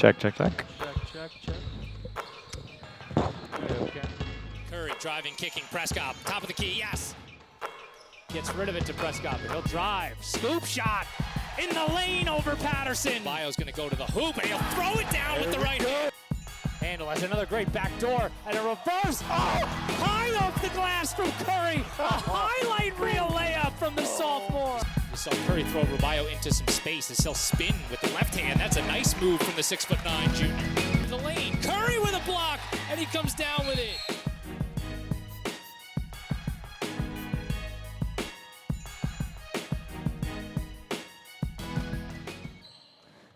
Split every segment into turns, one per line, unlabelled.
Check.
Check. Okay.
Curry driving, kicking, Prescott, top of the key, yes. Gets rid of it to Prescott, but he'll drive. Scoop shot in the lane over Patterson. Bio's gonna go to the hoop, and he'll throw it down with the right hand. Handle has another great back door, and a reverse. Oh, high off the glass from Curry. A highlight reel layup from the sophomore. We saw Curry throw Rubio into some space as he'll spin with the left hand. That's a nice move from the 6'9" junior. The lane, Curry with a block, and he comes down with it.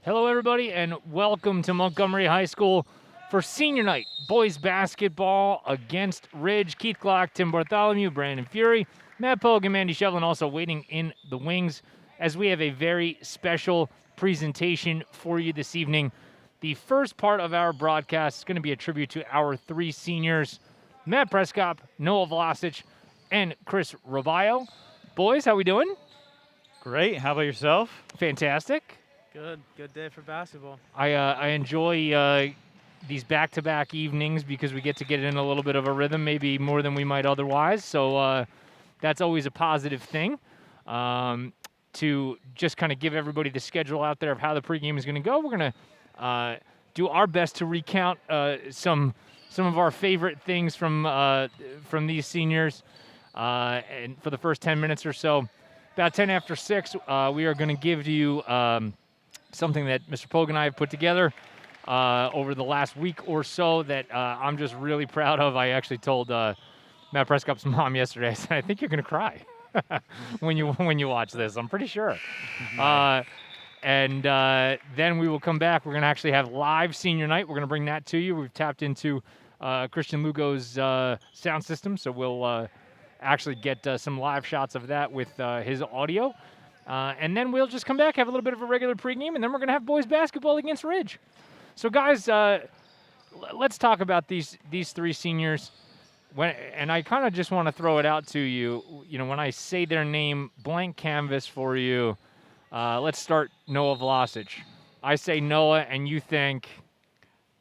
Hello, everybody, and welcome to Montgomery High School for senior night. Boys basketball against Ridge. Keith Glock, Tim Bartholomew, Brandon Fury, Matt Pogue, and Mandy Shevlin also waiting in the wings as we have a very special presentation for you this evening. The first part of our broadcast is going to be a tribute to our three seniors, Matt Prescott, Noah Vlasic, and Chris Rubio. Boys, how we doing?
Great. How about yourself?
Fantastic.
Good day for basketball.
I enjoy these back-to-back evenings because we get to get in a little bit of a rhythm, maybe more than we might otherwise. So that's always a positive thing to just kind of give everybody the schedule out there of how the pregame is going to go. We're going to do our best to recount some of our favorite things from these seniors, and for the first 10 minutes or so. About 10 after 6, we are going to give you something that Mr. Pogue and I have put together over the last week or so that I'm just really proud of. I actually told Matt Prescott's mom yesterday, I said, I think you're going to cry when you watch this. I'm pretty sure. And then we will come back. We're going to actually have live senior night. We're going to bring that to you. We've tapped into Christian Lugo's sound system, so we'll actually get some live shots of that with his audio. And then we'll just come back, have a little bit of a regular pregame, and then we're going to have boys basketball against Ridge. So, guys, let's talk about these three seniors. And I kind of just want to throw it out to you. You know, when I say their name, blank canvas for you. Let's start Noah Vlasic. I say Noah, and you think?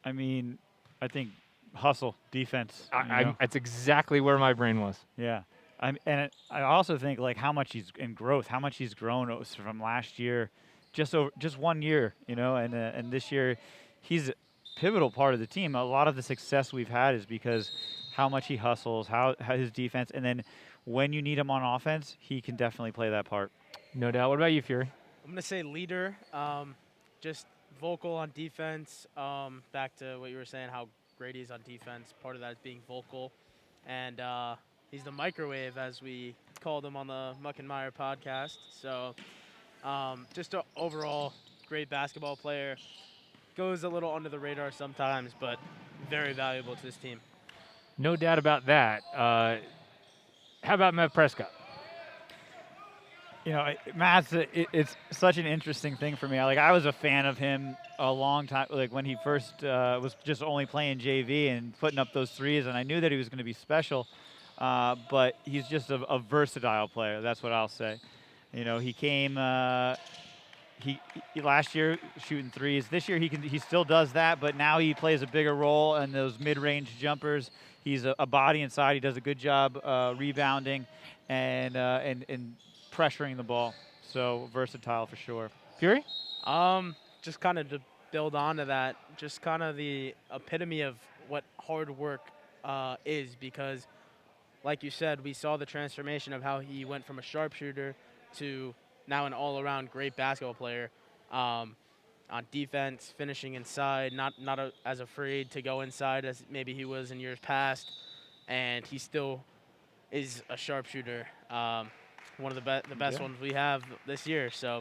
I think hustle, defense.
That's exactly where my brain was.
Yeah. I also think like how much he's in growth, how much he's grown from last year, just 1 year, you know, and this year he's a pivotal part of the team. A lot of the success we've had is because how much he hustles, how his defense, and then when you need him on offense, he can definitely play that part.
No doubt. What about you, Fury?
I'm going to say leader, just vocal on defense. Back to what you were saying, how great he is on defense. Part of that is being vocal. And he's the microwave, as we called him on the Muck and MIRE podcast. So just an overall great basketball player. Goes a little under the radar sometimes, but very valuable to this team.
No doubt about that. How about Matt Prescott?
You know, Matt's it's such an interesting thing for me. Like, I was a fan of him a long time, like when he first was just only playing JV and putting up those threes, and I knew that he was going to be special. But he's just a versatile player. That's what I'll say. You know, he came he last year shooting threes. This year he still does that, but now he plays a bigger role in those mid-range jumpers. He's a body inside. He does a good job rebounding and pressuring the ball. So versatile for sure.
Fury?
Just kind of to build on to that, just kind of the epitome of what hard work is, because like you said, we saw the transformation of how he went from a sharpshooter to now an all-around great basketball player. On defense, finishing inside, not as afraid to go inside as maybe he was in years past, and he still is a sharpshooter. One of the best ones we have this year. So,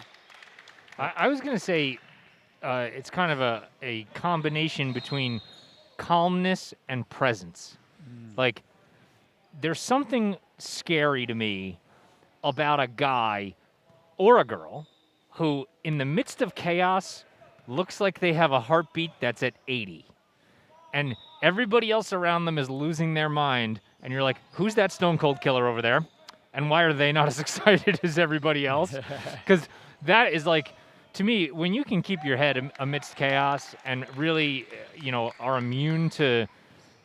I was going to say it's kind of a combination between calmness and presence. Like, there's something scary to me about a guy or a girl who, in the midst of chaos, looks like they have a heartbeat that's at 80. And everybody else around them is losing their mind. And you're like, who's that stone cold killer over there? And why are they not as excited as everybody else? Because that is like to me, when you can keep your head amidst chaos and really, are immune to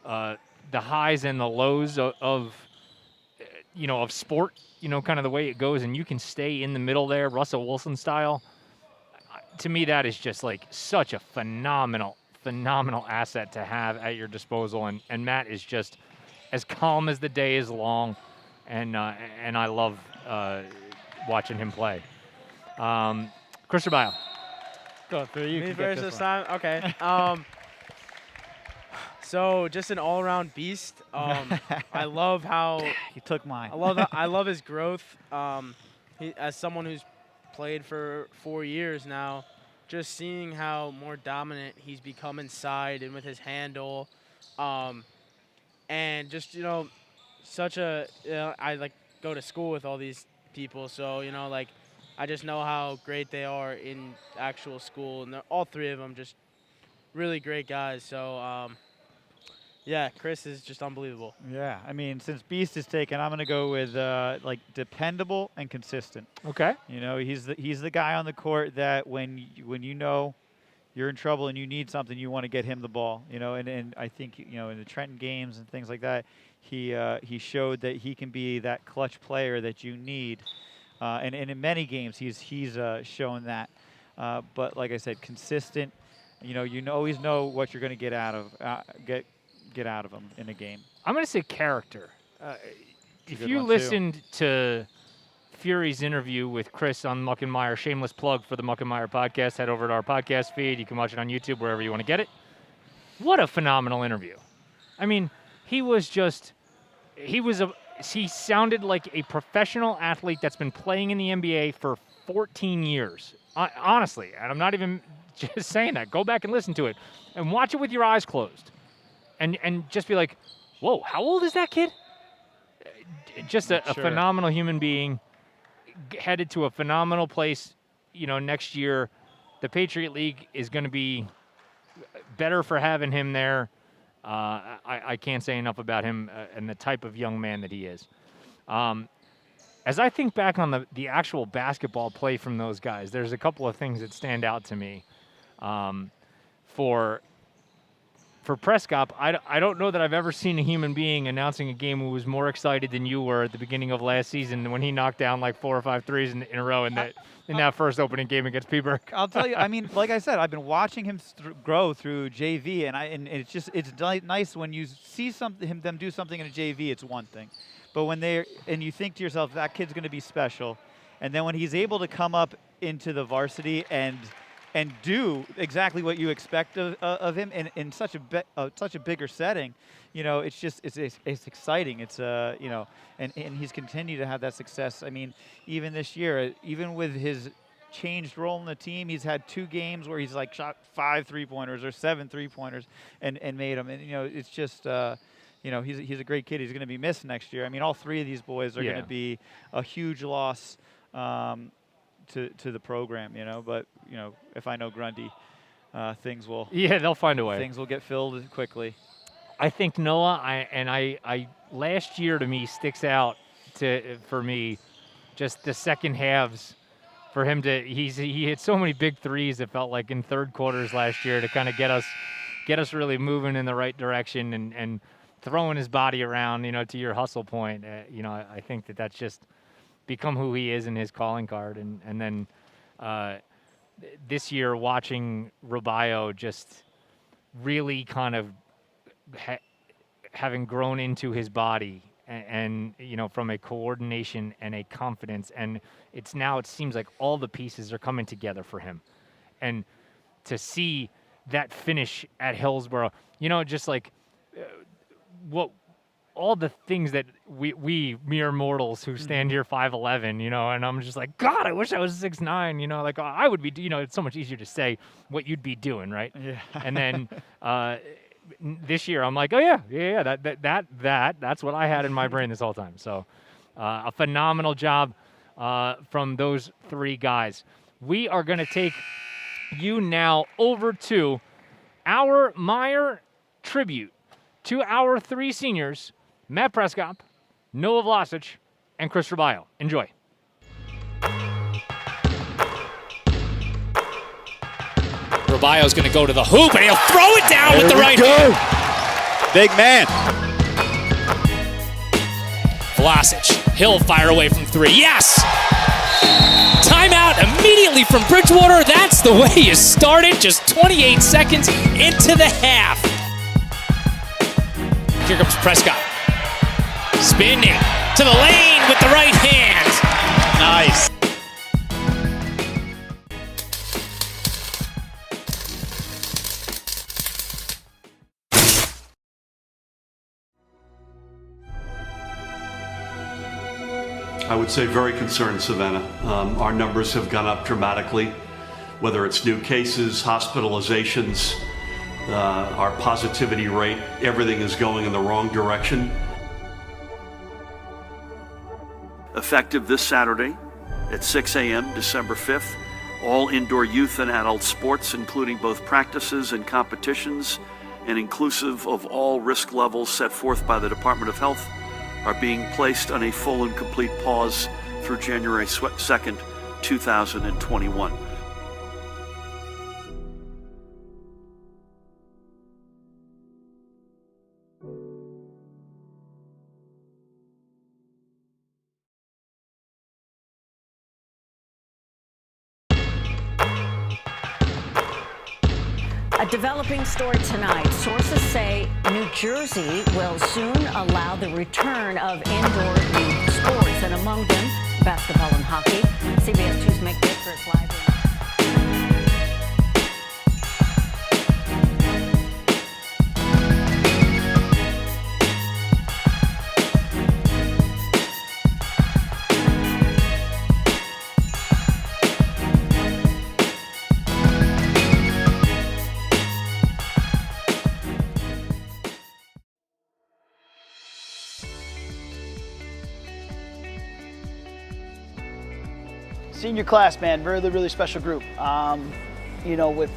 the highs and the lows of sport, kind of the way it goes, and you can stay in the middle there, Russell Wilson style, to me, that is just like such a phenomenal asset to have at your disposal. And Matt is just as calm as the day is long, and I love watching him play. Chris Bio.
Go through. You
Me
can get
first
this
this
one.
time? Okay. So just an all-around beast. I love how
He took mine.
I love his growth. As someone who's played for 4 years now, just seeing how more dominant he's become inside and with his handle, and just such a I like go to school with all these people, so I just know how great they are in actual school, and all three of them just really great guys. So yeah, Chris is just unbelievable.
Yeah, I mean, since Beast is taken, I'm going to go with like dependable and consistent.
Okay.
He's the guy on the court that when you know you're in trouble and you need something, you want to get him the ball. And I think in the Trenton games and things like that, he showed that he can be that clutch player that you need. And in many games, he's shown that. But like I said, consistent. You always know what you're going to get out of him in a game.
I'm going to say character. If you
one, too.
listened to Fury's interview with Chris on Muck and Mire, shameless plug for the Muck and Mire podcast, head over to our podcast feed. You can watch it on YouTube, wherever you want to get it. What a phenomenal interview. I mean, he sounded like a professional athlete that's been playing in the NBA for 14 years. Honestly, and I'm not even just saying that. Go back and listen to it and watch it with your eyes closed. And just be like, whoa, how old is that kid? Just a phenomenal human being, headed to a phenomenal place, next year. The Patriot League is going to be better for having him there. I can't say enough about him and the type of young man that he is. As I think back on the actual basketball play from those guys, there's a couple of things that stand out to me. For Prescott, I don't know that I've ever seen a human being announcing a game who was more excited than you were at the beginning of last season when he knocked down like 4 or 5 threes in a row in that first opening game against Peaburg.
I'll tell you, I mean, like I said, I've been watching him grow through JV, and it's nice when you see them do something in a JV. It's one thing, but when you think to yourself, that kid's going to be special, and then when he's able to come up into the varsity and do exactly what you expect of him in such a bigger setting, it's exciting. It's and he's continued to have that success. I mean, even this year, even with his changed role in the team, he's had 2 games where he's like shot 5 3-pointers or 7 3-pointers and made them. And it's just he's a great kid. He's going to be missed next year. I mean, all 3 of these boys are going to be a huge loss. To the program, but if I know Grundy, things will
they'll find a way.
Things will get filled quickly.
I think Noah, I last year to me sticks out for me, just the second halves for him he hit so many big threes. It felt like in third quarters last year to kind of get us really moving in the right direction and throwing his body around, to your hustle point. I think that's just become who he is in his calling card. And then this year watching Rubio just really kind of having grown into his body and from a coordination and a confidence. And it seems like all the pieces are coming together for him. And to see that finish at Hillsborough, just like what all the things that we mere mortals who stand here 5'11", and I'm just like, God, I wish I was 6'9", like I would be, it's so much easier to say what you'd be doing, right?
Yeah.
And then this year I'm like, oh yeah, that's what I had in my brain this whole time. So a phenomenal job from those 3 guys. We are going to take you now over to our MIRE tribute to our 3 seniors, Matt Prescott, Noah Vlasic, and Chris Rubio. Enjoy.
Robaio's going to go to the hoop, and he'll throw it down with the right hand.
Big man.
Vlasic, he'll fire away from three. Yes! Timeout immediately from Bridgewater. That's the way you started, just 28 seconds into the half. Here comes Prescott. Spinning to the lane with the right hand.
Nice.
I would say very concerned, Savannah. Our numbers have gone up dramatically, whether it's new cases, hospitalizations, our positivity rate, everything is going in the wrong direction. Effective this Saturday at 6 a.m., December 5th, all indoor youth and adult sports, including both practices and competitions, and inclusive of all risk levels set forth by the Department of Health, are being placed on a full and complete pause through January 2nd, 2021.
A developing story tonight. Sources say New Jersey will soon allow the return of indoor youth sports, and among them, basketball and hockey. CBS 2's Mick Baker is live.
Senior class, man, really special group. You know, with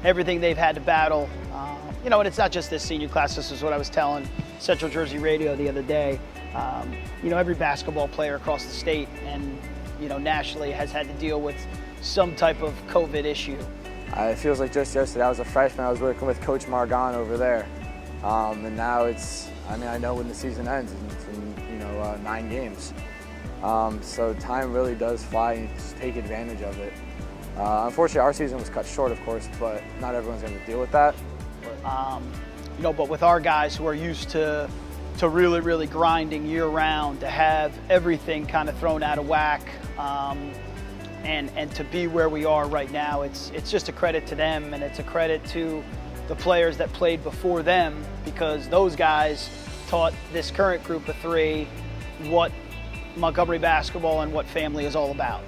everything they've had to battle, you know, and it's not just this senior class. This is what I was telling Central Jersey Radio the other day. You know, every basketball player across the state and, you know, nationally has had to deal with some type of COVID issue.
It feels like just yesterday I was a freshman. I was working with Coach Margon over there, and now it's. I mean, I know when the season ends. It's in, you know, 9 games. So time really does fly, and you just take advantage of it. Unfortunately, our season was cut short, of course, but not everyone's going to deal with that.
You know, but with our guys who are used to really grinding year-round, to have everything kind of thrown out of whack, and to be where we are right now, it's just a credit to them, and it's a credit to the players that played before them, because those guys taught this current group of 3 what Montgomery basketball and what family is all about.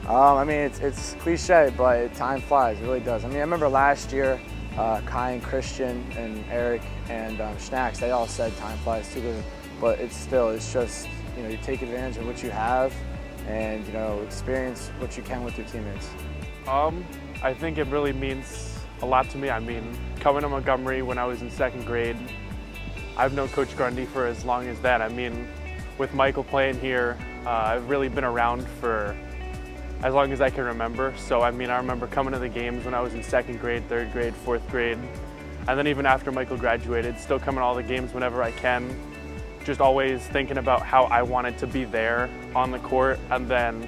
I mean, it's cliche, but time flies. It really does. I mean, I remember last year, Kai and Christian and Eric and Schnacks, they all said time flies too. But it's just, you know, you take advantage of what you have and, you know, experience what you can with your teammates.
I think it really means a lot to me. I mean, coming to Montgomery when I was in 2nd grade, I've known Coach Grundy for as long as that. I mean, with Michael playing here, I've really been around for as long as I can remember. So, I mean, I remember coming to the games when I was in 2nd grade, 3rd grade, 4th grade. And then even after Michael graduated, still coming to all the games whenever I can. Just always thinking about how I wanted to be there on the court, and then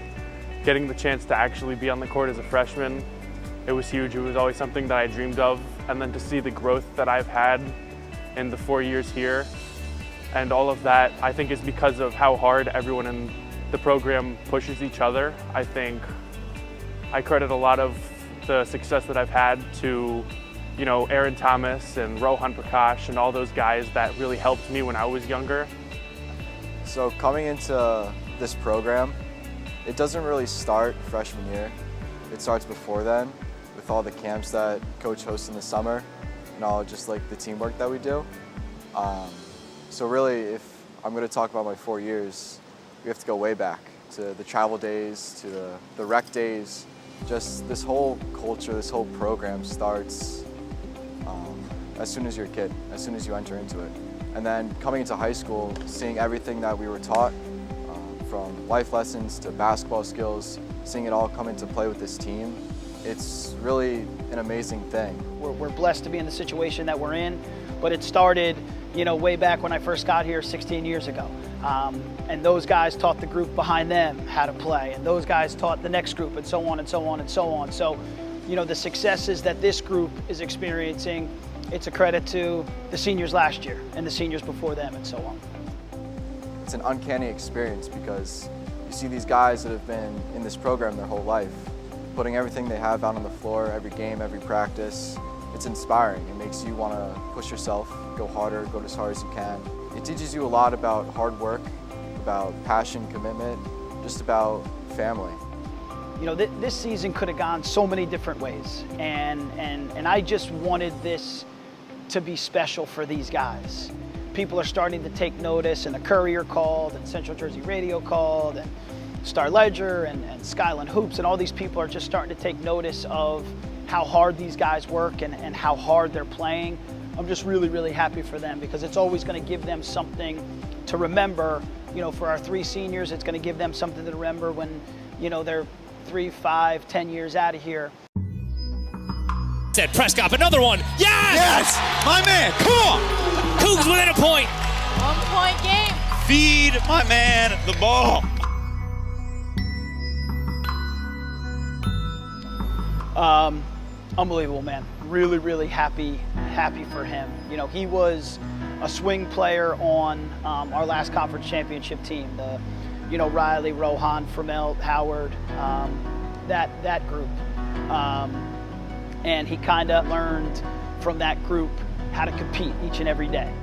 getting the chance to actually be on the court as a freshman. It was huge. It was always something that I dreamed of. And then to see the growth that I've had in the 4 years here, and all of that, I think, is because of how hard everyone in the program pushes each other. I think I credit a lot of the success that I've had to, you know, Aaron Thomas and Rohan Prakash and all those guys that really helped me when I was younger.
So coming into this program, it doesn't really start freshman year. It starts before then with all the camps that Coach hosts in the summer and all just like the teamwork that we do. So really, if I'm going to talk about my 4 years, we have to go way back to the travel days, to the rec days. Just this whole culture, this whole program starts as soon as you're a kid, as soon as you enter into it. And then coming into high school, seeing everything that we were taught, from life lessons to basketball skills, seeing it all come into play with this team, It's really an amazing thing.
We're blessed to be in the situation that we're in, but it started, way back when I first got here 16 years ago. And those guys taught the group behind them how to play, and those guys taught the next group, and so on and so on and so on. So, the successes that this group is experiencing, it's a credit to the seniors last year and the seniors before them and so on.
It's an uncanny experience because you see these guys that have been in this program their whole life, putting everything they have out on the floor, every game, every practice. It's inspiring. It makes you want to push yourself, go harder, go as hard as you can. It teaches you a lot about hard work, about passion, commitment, just about family.
This season could have gone so many different ways, and I just wanted this to be special for these guys. People are starting to take notice, and the Courier called, and Central Jersey Radio called, and Star Ledger, and Skyline Hoops, and all these people are just starting to take notice of how hard these guys work and how hard they're playing. I'm just really, really happy for them because it's always going to give them something to remember. For our 3 seniors, it's going to give them something to remember when, they're 3, 5, 10 years out of here.
Said Prescott, another one. Yes!
Yes! My man, come on!
Cougs within a point.
1-point game.
Feed my man the ball.
Unbelievable, man. Really, really happy for him. He was a swing player on our last conference championship team. Riley, Rohan, Fromelt, Howard, that group. And he kind of learned from that group how to compete each and every day.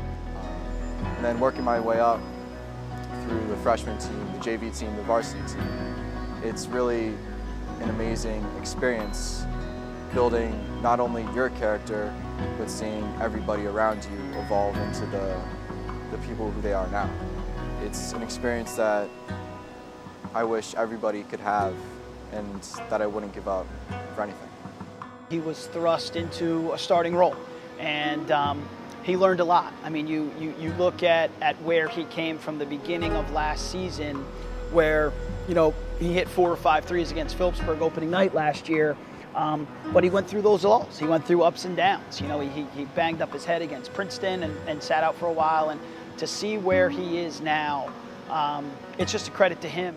And then working my way up through the freshman team, the JV team, the varsity team, it's really an amazing experience building not only your character, but seeing everybody around you evolve into the people who they are now. It's an experience that I wish everybody could have and that I wouldn't give up for anything.
He was thrust into a starting role, and he learned a lot. I mean, you look at where he came from the beginning of last season, where he hit 4 or 5 threes against Phillipsburg opening night last year, but he went through those lulls. He went through ups and downs. He banged up his head against Princeton and sat out for a while, and to see where he is now, it's just a credit to him.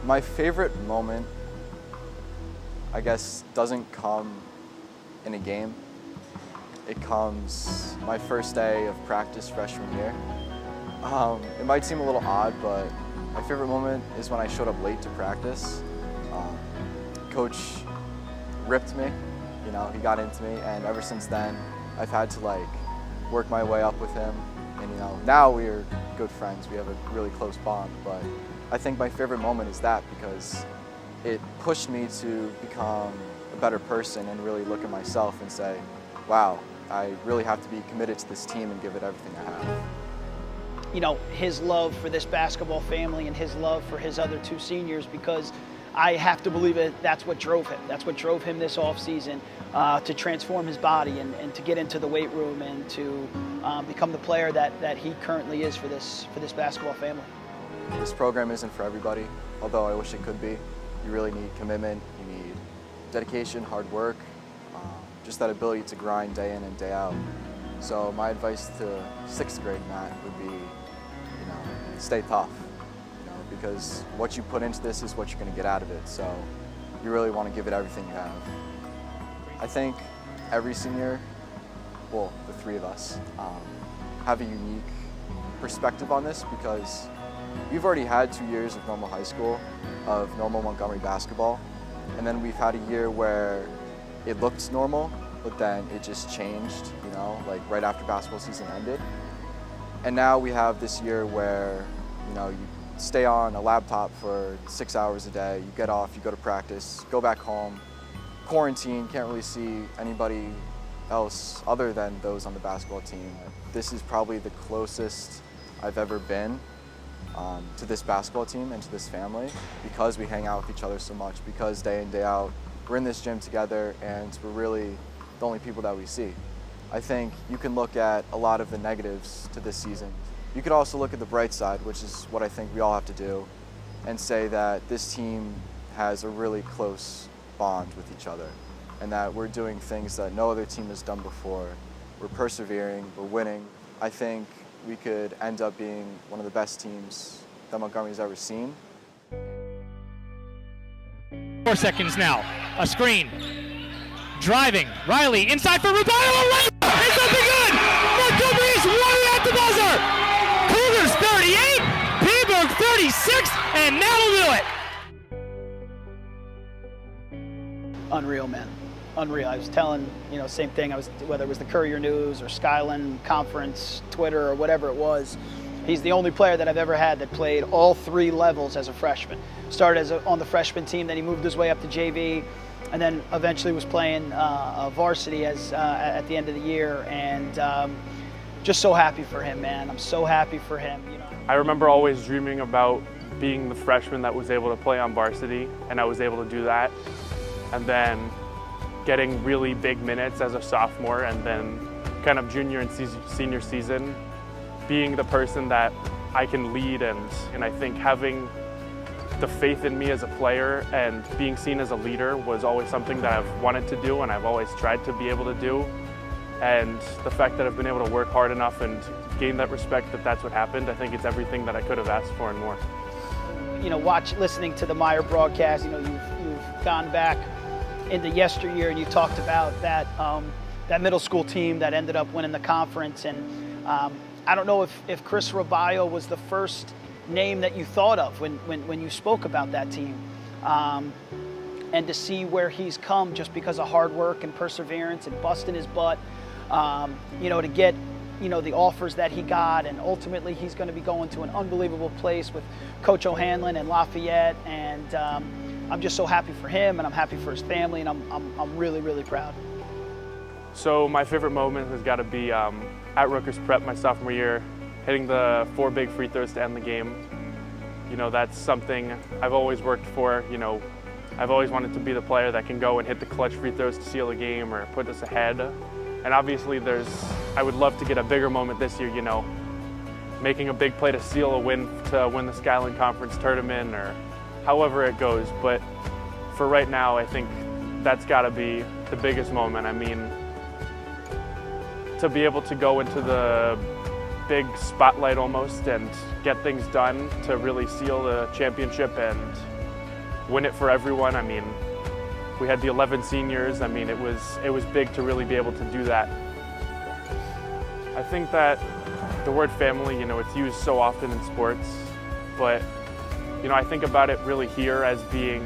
My favorite moment, I guess, doesn't come in a game. It comes my first day of practice freshman year. It might seem a little odd, but my favorite moment is when I showed up late to practice. Coach ripped me, he got into me, and ever since then, I've had to work my way up with him. And now we're good friends. We have a really close bond, but I think my favorite moment is that because it pushed me to become a better person and really look at myself and say, wow, I really have to be committed to this team and give it everything I have.
His love for this basketball family and his love for his other 2 seniors, because I have to believe that's what drove him. That's what drove him this offseason to transform his body and to get into the weight room and to become the player that he currently is for this basketball family.
This program isn't for everybody, although I wish it could be. You really need commitment, you need dedication, hard work, just that ability to grind day in and day out. So my advice to 6th grade Matt would be, stay tough, because what you put into this is what you're going to get out of it. So you really want to give it everything you have. I think every senior, well, the 3 of us, have a unique perspective on this because we've already had 2 years of normal high school, of normal Montgomery basketball, and then we've had a year where it looked normal, but then it just changed, right after basketball season ended. And now we have this year where, you stay on a laptop for 6 hours a day, you get off, you go to practice, go back home, quarantine, can't really see anybody else other than those on the basketball team. This is probably the closest I've ever been to this basketball team and to this family because we hang out with each other so much, because day in, day out, we're in this gym together and we're really the only people that we see. I think you can look at a lot of the negatives to this season. You could also look at the bright side, which is what I think we all have to do, and say that this team has a really close bond with each other, and that we're doing things that no other team has done before. We're persevering, we're winning. I think we could end up being one of the best teams that Montgomery's ever seen.
4 seconds now. A screen. Driving. Riley inside for Rubio. It's up and good. Montgomery's won it at the buzzer. Cougars 38, Peterborough 36, and that'll do it.
Unreal, man. Unreal. I was telling, same thing. Whether it was the Courier News or Skyline Conference, Twitter, or whatever it was. He's the only player that I've ever had that played all 3 levels as a freshman. Started on the freshman team, then he moved his way up to JV, and then eventually was playing varsity at the end of the year. And just so happy for him, man. I'm so happy for him.
I remember always dreaming about being the freshman that was able to play on varsity, and I was able to do that. And then getting really big minutes as a sophomore, and then kind of junior and senior season, being the person that I can lead, and I think having the faith in me as a player and being seen as a leader was always something that I've wanted to do and I've always tried to be able to do. And the fact that I've been able to work hard enough and gain that respect that that's what happened, I think it's everything that I could have asked for and more.
Listening to the MIRE broadcast, you've gone back into yesteryear and you talked about that middle school team that ended up winning the conference. And I don't know if Chris Rubio was the first name that you thought of when you spoke about that team, and to see where he's come just because of hard work and perseverance and busting his butt, to get the offers that he got, and ultimately he's going to be going to an unbelievable place with Coach O'Hanlon and Lafayette, and I'm just so happy for him, and I'm happy for his family, and I'm really, really proud.
So my favorite moment has got to be at Rutgers Prep my sophomore year, hitting the 4 big free throws to end the game. That's something I've always worked for. I've always wanted to be the player that can go and hit the clutch free throws to seal a game or put us ahead. And obviously I would love to get a bigger moment this year, making a big play to seal a win to win the Skyline Conference tournament or however it goes. But for right now, I think that's got to be the biggest moment. I mean, to be able to go into the big spotlight almost and get things done to really seal the championship and win it for everyone. I mean, we had the 11 seniors. I mean, it was big to really be able to do that. I think that the word family, it's used so often in sports, but I think about it really here as being,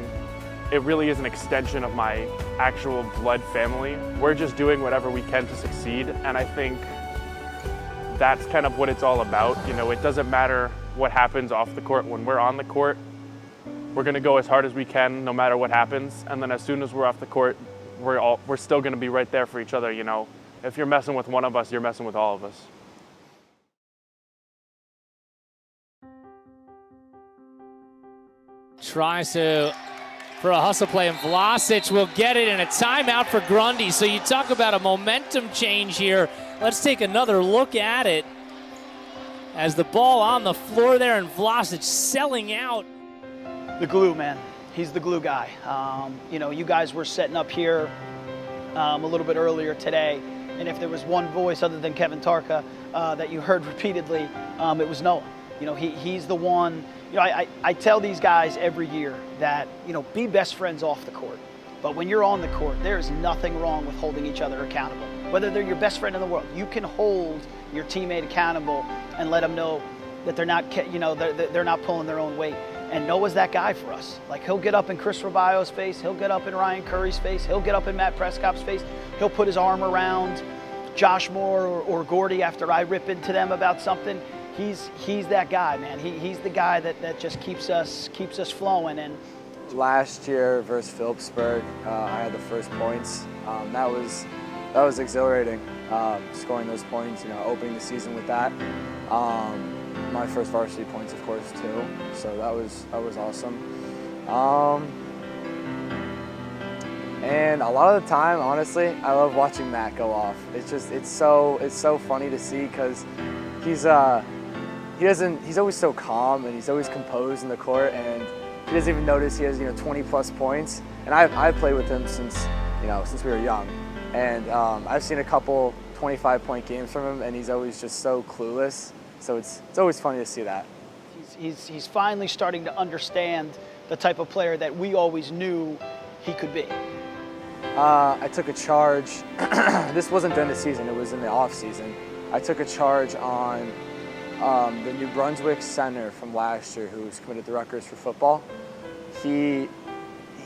it really is an extension of my actual blood family. We're just doing whatever we can to succeed, and I think that's kind of what it's all about. It doesn't matter what happens off the court. When we're on the court, we're going to go as hard as we can no matter what happens, and then as soon as we're off the court, we're still going to be right there for each other. If you're messing with one of us, you're messing with all of us.
Tries for a hustle play, and Vlasic will get it, and a timeout for Grundy. So you talk about a momentum change here. Let's take another look at it as the ball on the floor there, and Vlasic selling out.
The glue, man. He's the glue guy. You guys were setting up here a little bit earlier today, and if there was one voice other than Kevin Tarka that you heard repeatedly, it was Noah. He's the one. I tell these guys every year that, be best friends off the court. But when you're on the court, there is nothing wrong with holding each other accountable. Whether they're your best friend in the world, you can hold your teammate accountable and let them know that they're not, they're not pulling their own weight. And Noah's that guy for us. Like, he'll get up in Chris Rubio's face, he'll get up in Ryan Curry's face, he'll get up in Matt Prescott's face, he'll put his arm around Josh Moore or Gordy after I rip into them about something. He's that guy, man. He's the guy that just keeps us flowing. And
last year versus Phillipsburg, I had the first points. That was exhilarating, scoring those points. Opening the season with that. My first varsity points, of course, too. So that was awesome. And a lot of the time, honestly, I love watching Matt go off. It's so funny to see because he's always so calm and he's always composed in the court, and he doesn't even notice he has 20 plus points. And I've played with him since we were young, and I've seen a couple 25-point games from him, and he's always just so clueless. So it's always funny to see that.
He's finally starting to understand the type of player that we always knew he could be.
I took a charge. This wasn't during the season, it was in the off season. I took a charge on the New Brunswick center from last year who was committed to Rutgers for football. He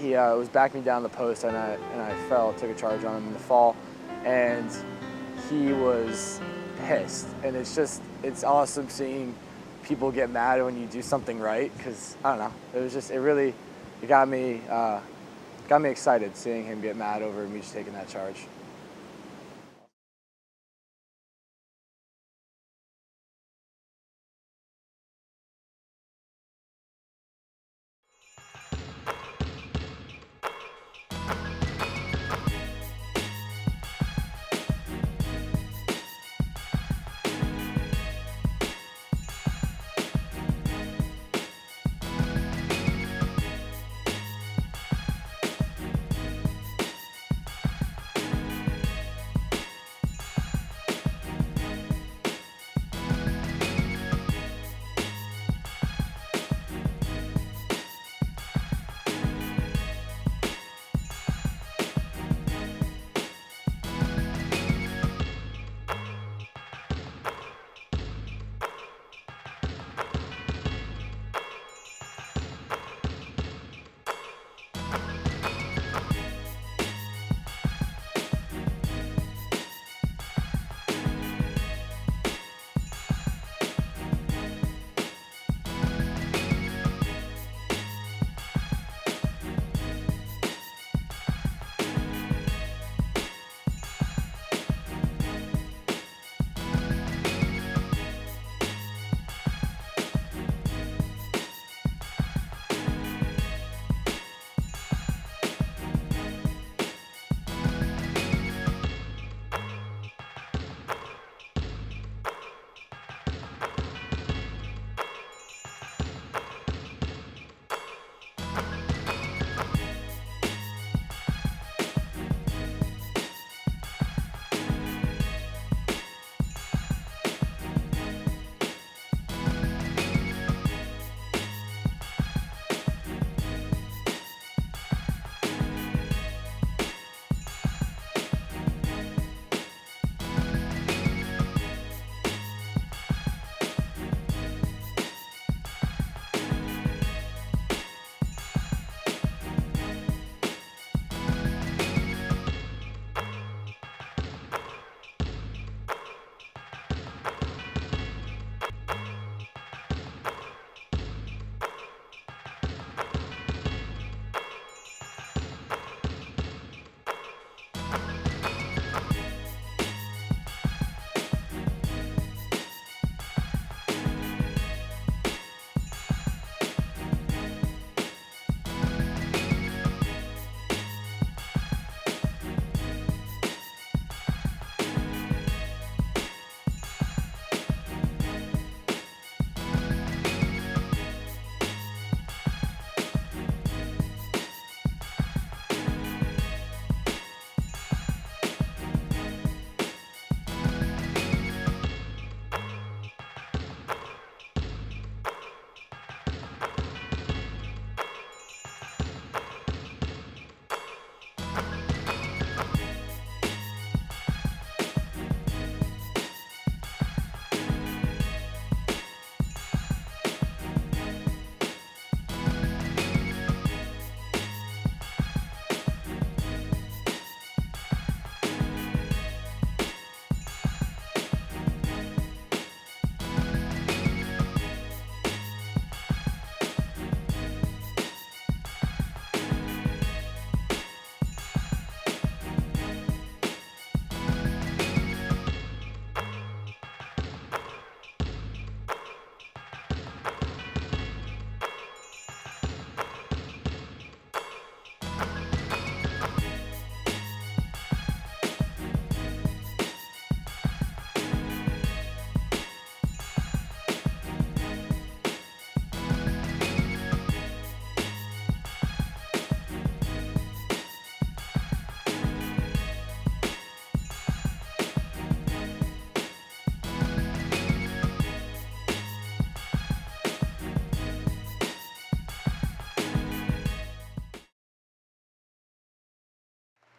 was backing me down the post, and I took a charge on him in the fall, and he was pissed. And it's awesome seeing people get mad when you do something right, because I don't know, it got me excited seeing him get mad over me just taking that charge.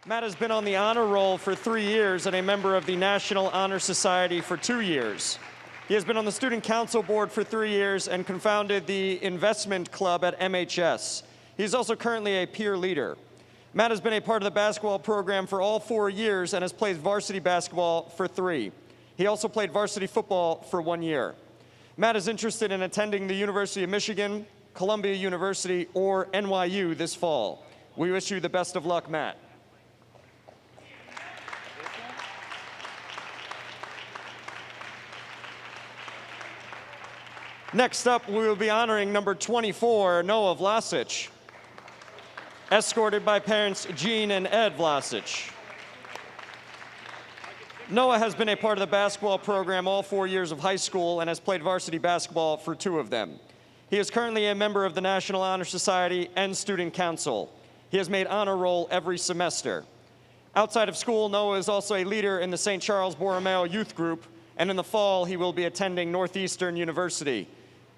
Matt has been on the honor roll for 3 years and a member of the National Honor Society for 2 years. He has been on the Student Council Board for 3 years and co-founded the Investment Club at MHS. He is also currently a peer leader. Matt has been a part of the basketball program for all 4 years and has played varsity basketball for 3. He also played varsity football for 1 year. Matt is interested in attending the University of Michigan, Columbia University, or NYU this fall. We wish you the best of luck, Matt. Next up, we will be honoring number 24, Noah Vlasic, escorted by parents Jean and Ed Vlasic. Noah has been a part of the basketball program all 4 years of high school and has played varsity basketball for 2 of them. He is currently a member of the National Honor Society and Student Council. He has made honor roll every semester. Outside of school, Noah is also a leader in the St. Charles Borromeo Youth Group, and in the fall, he will be attending Northeastern University.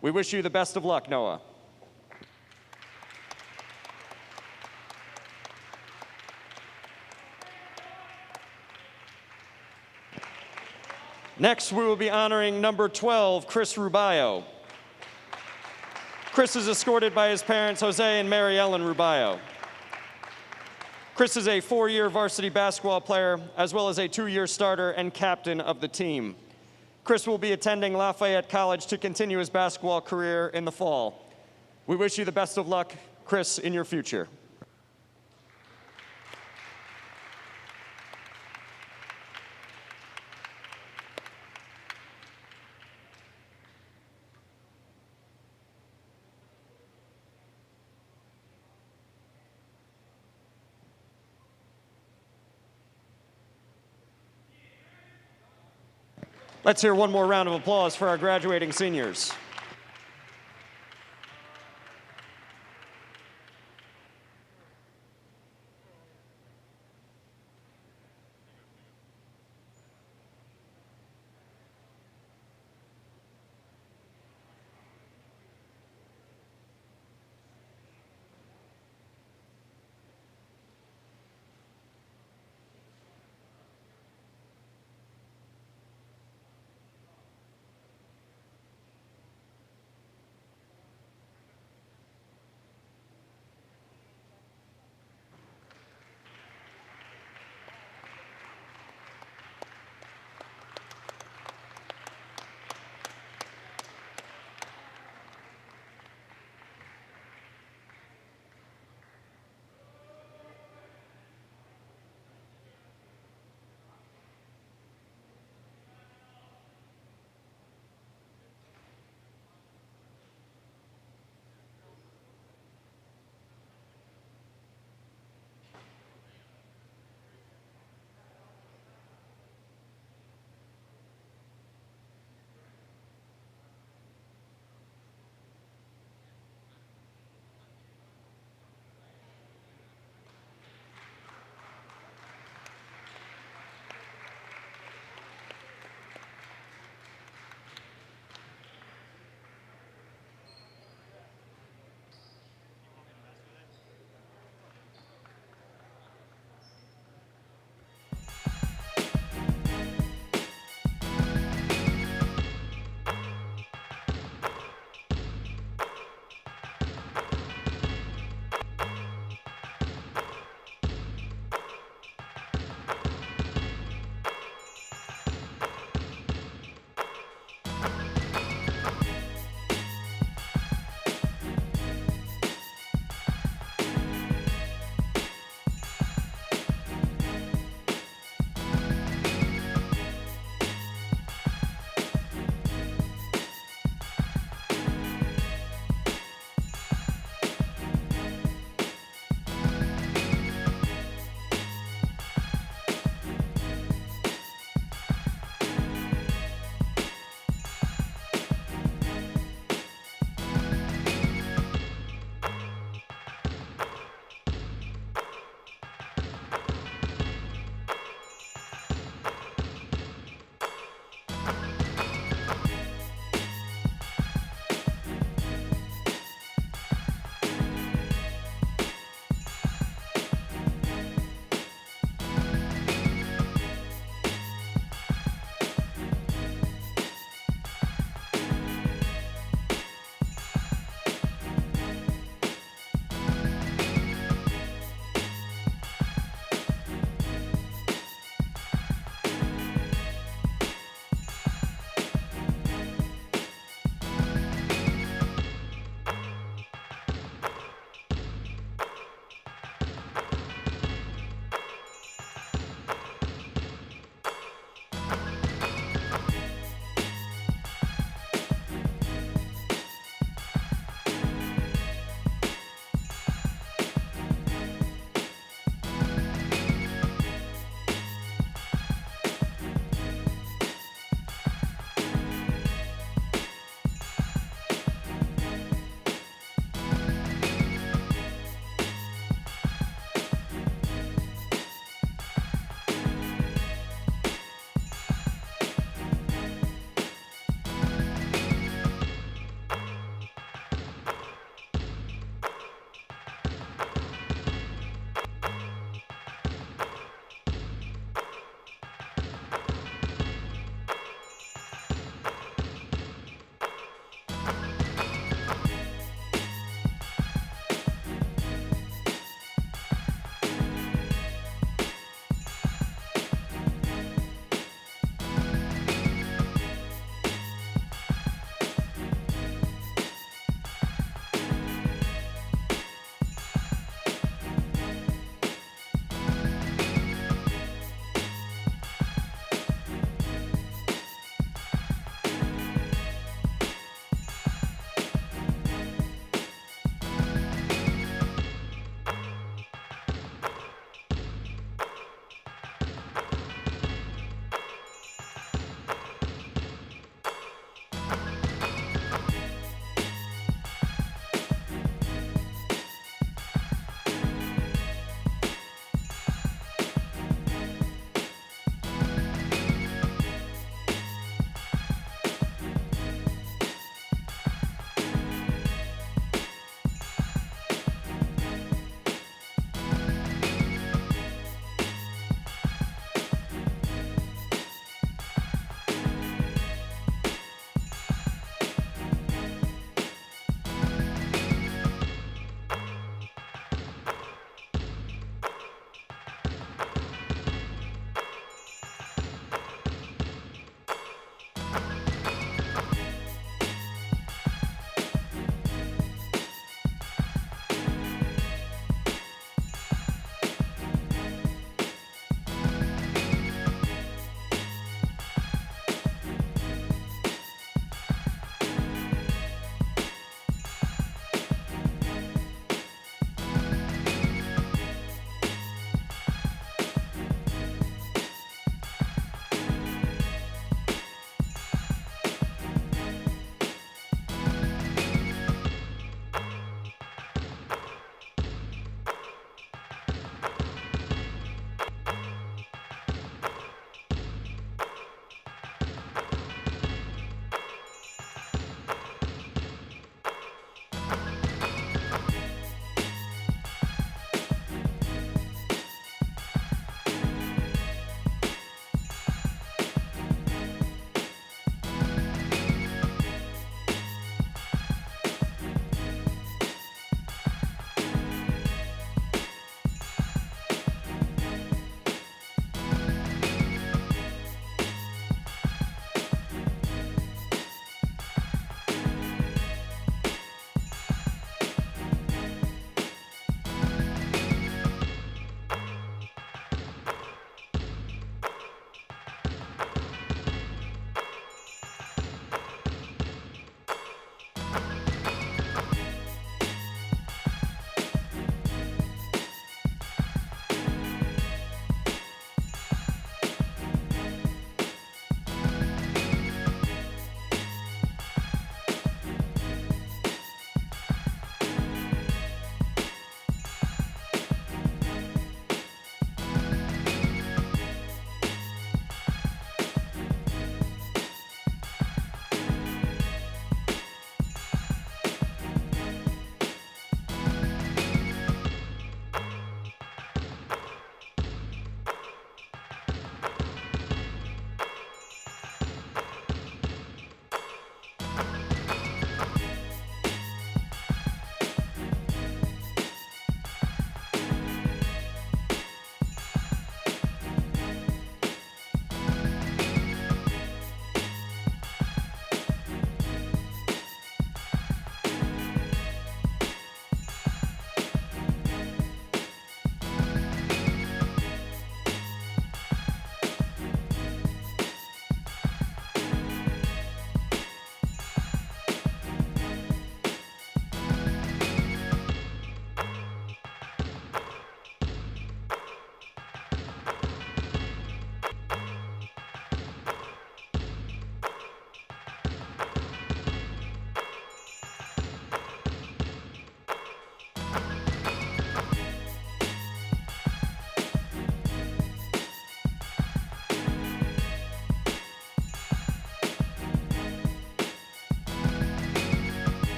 We wish you the best of luck, Noah. Next, we will be honoring number 12, Chris Rubio. Chris is escorted by his parents, Jose and Mary Ellen Rubio. Chris is a 4-year varsity basketball player, as well as a 2-year starter and captain of the team. Chris will be attending Lafayette College to continue his basketball career in the fall. We wish you the best of luck, Chris, in your future. Let's hear one more round of applause for our graduating seniors.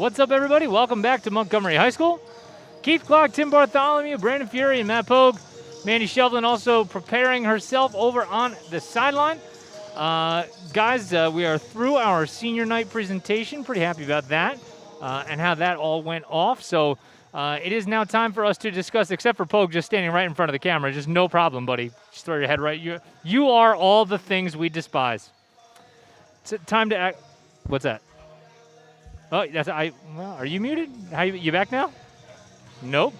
What's up, everybody? Welcome back to Montgomery High School. Keith Glock, Tim Bartholomew, Brandon Fury, and Matt Pogue. Mandy Shelvin also preparing herself over on the sideline. Guys, we are through our senior night presentation. Pretty happy about that and how that all went off. So it is now time for us to discuss, except for Pogue just standing right in front of the camera. Just no problem, buddy. Just throw your head right. You are all the things we despise. It's time to act. What's that? Oh, well, are you muted? You back now? Nope.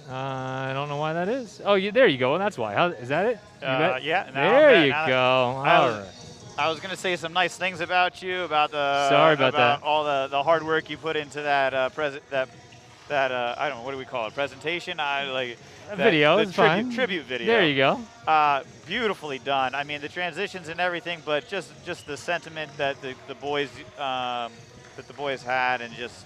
I don't know why that is. Oh, there you go. That's why. Is that it?
Yeah.
There you go. All right.
I was going to say some nice things about you, about the
Sorry about that.
all the hard work you put into that I don't know, what do we call it? Presentation?
Video is fine.
Tribute video.
There you go.
Beautifully done. I mean, the transitions and everything, but just the sentiment that the boys had, and just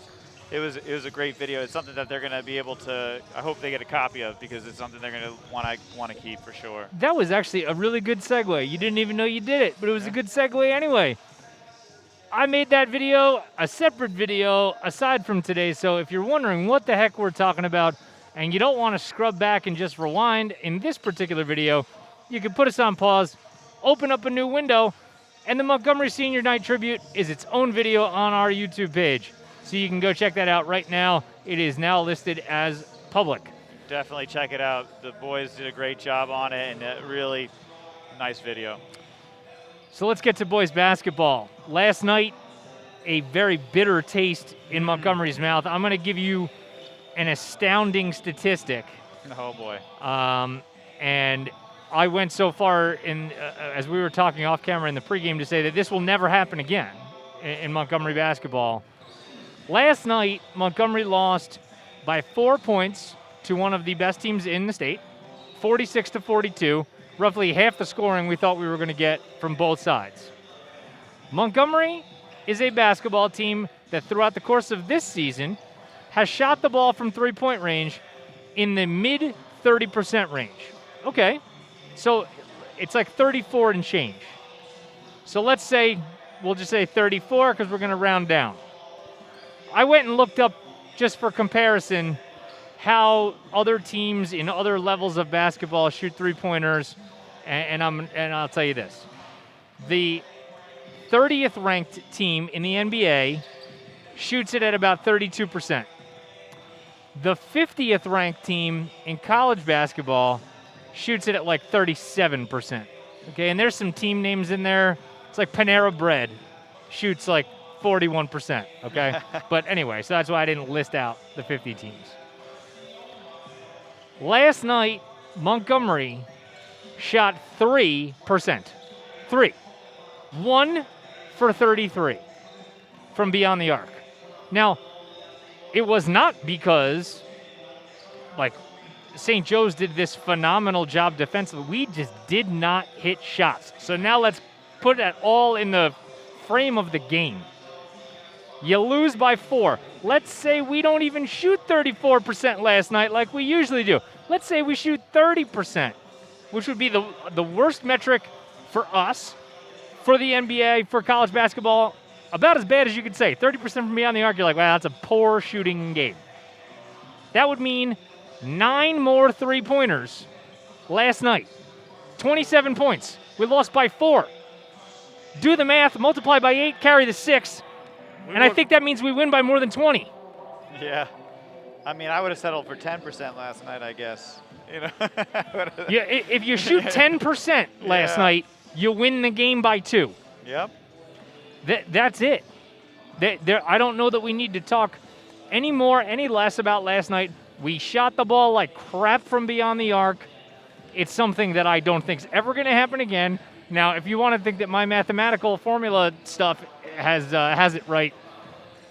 it was a great video. It's something that they're going to be able to. I hope they get a copy of, because it's something they're going to want to keep for sure.
That was actually a really good segue. You didn't even know you did it, but it was a good segue anyway. I made that video, a separate video aside from today. So if you're wondering what the heck we're talking about, and you don't want to scrub back and just rewind in this particular video, you can put us on pause, open up a new window, and the Montgomery Senior Night Tribute is its own video on our YouTube page. So you can go check that out right now. It is now listed as public.
Definitely check it out. The boys did a great job on it, and a really nice video.
So let's get to boys basketball. Last night, a very bitter taste in Montgomery's mouth. I'm going to give you an astounding statistic.
Oh, boy.
And I went so far, as we were talking off camera in the pregame, to say that this will never happen again in Montgomery basketball. Last night, Montgomery lost by 4 points to one of the best teams in the state, 46-42, roughly half the scoring we thought we were going to get from both sides. Montgomery is a basketball team that throughout the course of this season has shot the ball from three-point range in the mid 30% range. Okay, so it's like 34 and change. So let's say, we'll just say 34 because we're going to round down. I went and looked up, just for comparison, how other teams in other levels of basketball shoot three-pointers, and I'll tell you this. The 30th ranked team in the NBA shoots it at about 32%. The 50th ranked team in college basketball shoots it at like 37%. Okay, and there's some team names in there. It's like Panera Bread shoots like 41%, okay? But anyway, so that's why I didn't list out the 50 teams. Last night, Montgomery shot 3%. 3. 1 for 33 from beyond the arc. Now, it was not because, like, St. Joe's did this phenomenal job defensively. We just did not hit shots. So now let's put that all in the frame of the game. You lose by 4. Let's say we don't even shoot 34% last night like we usually do. Let's say we shoot 30%, which would be the worst metric for us, for the NBA, for college basketball. About as bad as you could say. 30% from beyond the arc, you're like, wow, that's a poor shooting game. That would mean 9 more three-pointers last night. 27 points. We lost by 4. Do the math, multiply by 8, carry the 6. And I think that means we win by more than 20.
Yeah. I mean, I would have settled for 10% last night, I guess. You know.
Yeah, if you shoot 10% last night, you win the game by 2.
Yep.
That's it. I don't know that we need to talk any more, any less about last night. We shot the ball like crap from beyond the arc. It's something that I don't think is ever going to happen again. Now, if you want to think that my mathematical formula stuff has it right,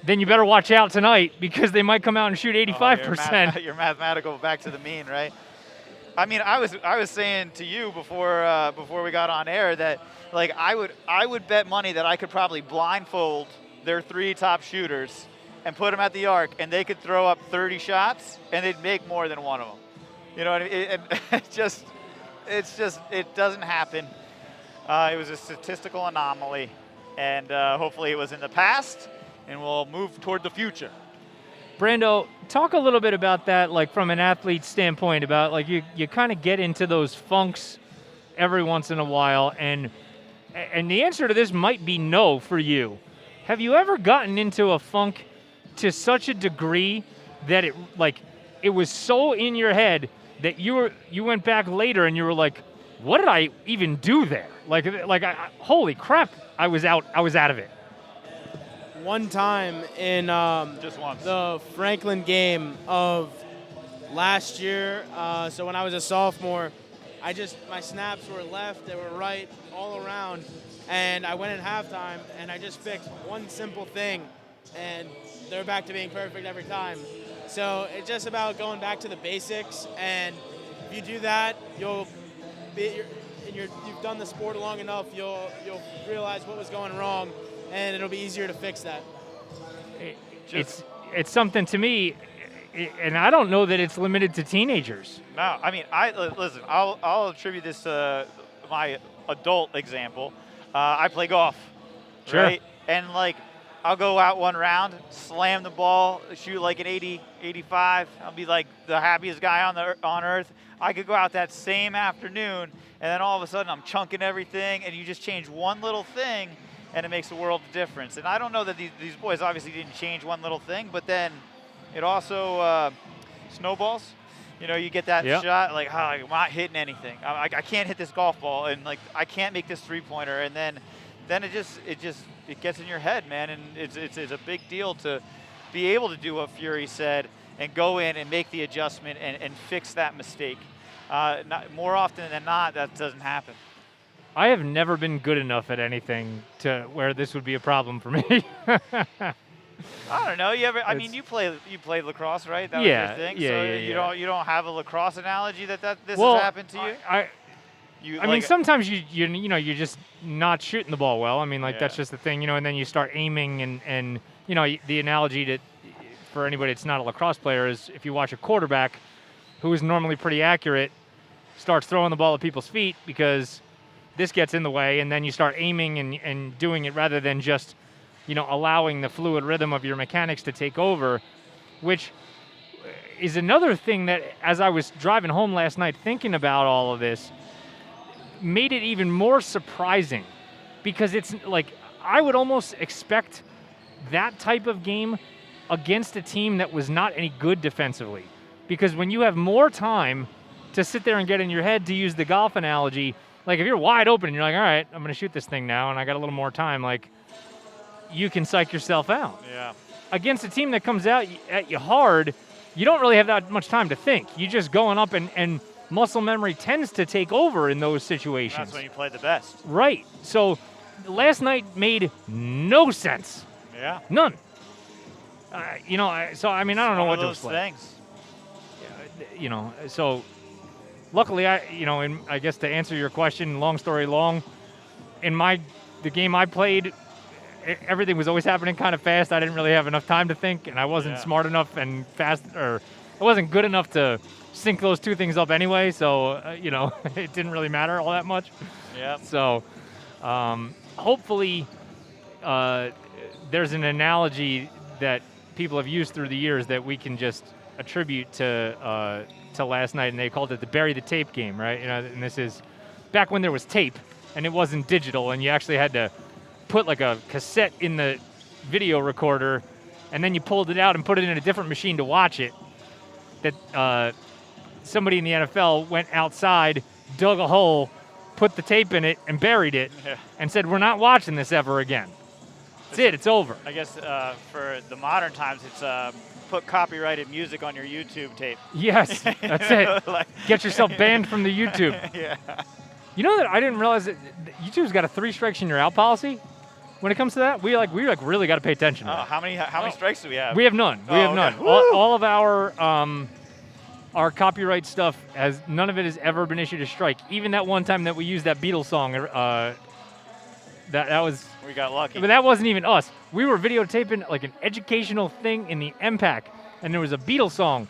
then you better watch out tonight, because they might come out and shoot 85%.
You're mathematical back to the mean, right? I mean, I was saying to you before we got on air that, like, I would bet money that I could probably blindfold their 3 top shooters and put them at the arc, and they could throw up 30 shots and they'd make more than one of them. You know what I mean? It doesn't happen. It was a statistical anomaly, and hopefully it was in the past, and we'll move toward the future.
Brando, talk a little bit about that, like from an athlete's standpoint, about like you kind of get into those funks every once in a while, and the answer to this might be no for you. Have you ever gotten into a funk to such a degree that it was so in your head that you went back later and you were like, what did I even do there? Holy crap, I was out of it.
One time in
Just once.
the Franklin game of last year, so when I was a sophomore, my snaps were left, they were right, all around, and I went in halftime and I just fixed one simple thing, and they're back to being perfect every time. So it's just about going back to the basics, and if you do that, you've done the sport long enough, you'll realize what was going wrong, and it'll be easier to fix that.
It's something to me, and I don't know that it's limited to teenagers.
No, I mean, listen. I'll attribute this to my adult example. I play golf,
Sure.
right? And I'll go out one round, slam the ball, shoot like an 80, 85. I'll be like the happiest guy on earth. I could go out that same afternoon, and then all of a sudden I'm chunking everything, and you just change one little thing, and it makes a world of difference. And I don't know that these boys obviously didn't change one little thing, but then it also snowballs. You get that shot, I'm not hitting anything. I can't hit this golf ball, and I can't make this three-pointer, and then it gets in your head, man, and it's a big deal to be able to do what Fury said and go in and make the adjustment and fix that mistake. More often than not, that doesn't happen.
I have never been good enough at anything to where this would be a problem for me.
I don't know. You played lacrosse, right? That was your thing. So you don't have a lacrosse analogy that this has happened to you.
I mean, sometimes you're just not shooting the ball well. I mean, that's just the thing, and then you start aiming and the analogy for anybody that's not a lacrosse player is if you watch a quarterback who is normally pretty accurate starts throwing the ball at people's feet because this gets in the way, and then you start aiming and doing it rather than just allowing the fluid rhythm of your mechanics to take over, which is another thing that as I was driving home last night thinking about all of this, made it even more surprising, because it's I would almost expect that type of game against a team that was not any good defensively, because when you have more time to sit there and get in your head, to use the golf analogy, if you're wide open and you're like, all right, I'm going to shoot this thing now and I got a little more time, you can psych yourself out.
Yeah.
Against a team that comes out at you hard, you don't really have that much time to think. You're just going up and muscle memory tends to take over in those situations.
That's when you play the best.
Right. So last night made no sense.
Yeah.
None. I don't know what to explain.
Things.
So luckily, I guess to answer your question, long story long, in the game I played, everything was always happening kind of fast. I didn't really have enough time to think, and I wasn't smart enough and fast, or I wasn't good enough to sync those two things up anyway. So, it didn't really matter all that much.
Yeah.
So, hopefully, there's an analogy that people have used through the years that we can just attribute to last night, and they called it the bury the tape game, right? And this is back when there was tape and it wasn't digital, and you actually had to put a cassette in the video recorder, and then you pulled it out and put it in a different machine to watch it. That somebody in the NFL went outside, dug a hole, put the tape in it, and buried it, and said, "We're not watching this ever again. That's it. It's over."
I guess for the modern times, it's put copyrighted music on your YouTube tape.
Yes, that's it. Get yourself banned from the YouTube.
Yeah.
You know that I didn't realize that YouTube's got a 3 strikes and you're out policy. When it comes to that, we really got to pay attention to that.
How many strikes do we have?
We have none. We have none. All of our copyright stuff none of it has ever been issued a strike. Even that one time that we used that Beatles song, that was.
We got lucky.
But that wasn't even us. We were videotaping an educational thing in the MPAC, and there was a Beatles song,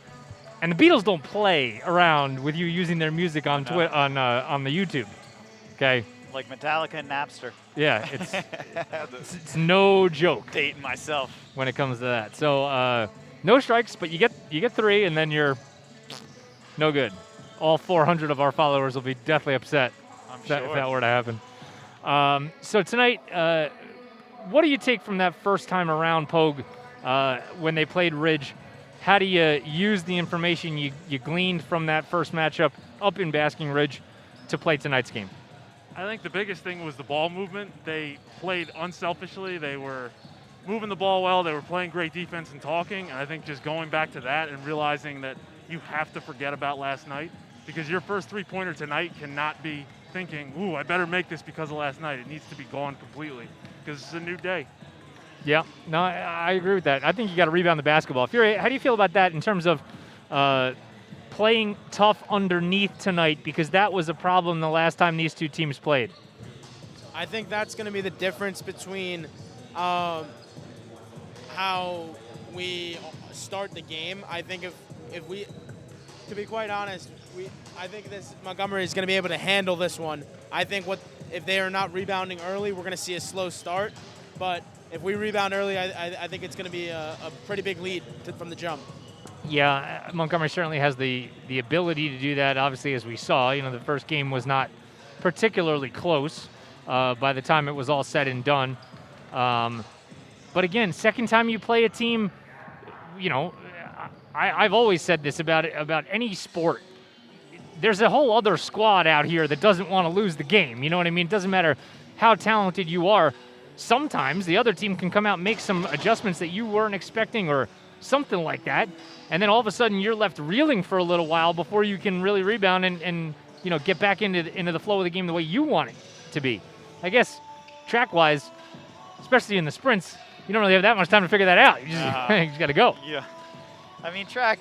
and the Beatles don't play around with you using their music on on the YouTube. Okay,
like Metallica and Napster.
Yeah, it's no joke.
Dating myself
when it comes to that. So no strikes, but you get 3, and then you're no good. All 400 of our followers will be deathly upset if that were to happen. So tonight, what do you take from that first time around, Pogue, when they played Ridge? How do you use the information you gleaned from that first matchup up in Basking Ridge to play tonight's game?
I think the biggest thing was the ball movement. They played unselfishly. They were moving the ball well. They were playing great defense and talking. And I think just going back to that and realizing that you have to forget about last night, because your first three-pointer tonight cannot be thinking, ooh, I better make this because of last night. It needs to be gone completely because it's a new day.
Yeah, no, I agree with that. I think you got to rebound the basketball. Fury, how do you feel about that in terms of playing tough underneath tonight, because that was a problem the last time these two teams played?
I think that's going to be the difference between how we start the game. I think if we, to be quite honest, I think this Montgomery is going to be able to handle this one. I think if they are not rebounding early, we're going to see a slow start. But if we rebound early, I think it's going to be a pretty big lead from the jump.
Yeah, Montgomery certainly has the ability to do that. Obviously, as we saw, the first game was not particularly close by the time it was all said and done. But again, second time you play a team, I've always said this about any sport. There's a whole other squad out here that doesn't want to lose the game. You know what I mean? It doesn't matter how talented you are. Sometimes the other team can come out and make some adjustments that you weren't expecting or something like that. And then all of a sudden you're left reeling for a little while before you can really rebound and get back into the flow of the game the way you want it to be. I guess track-wise, especially in the sprints, you don't really have that much time to figure that out. You just got to go.
Yeah. I mean, track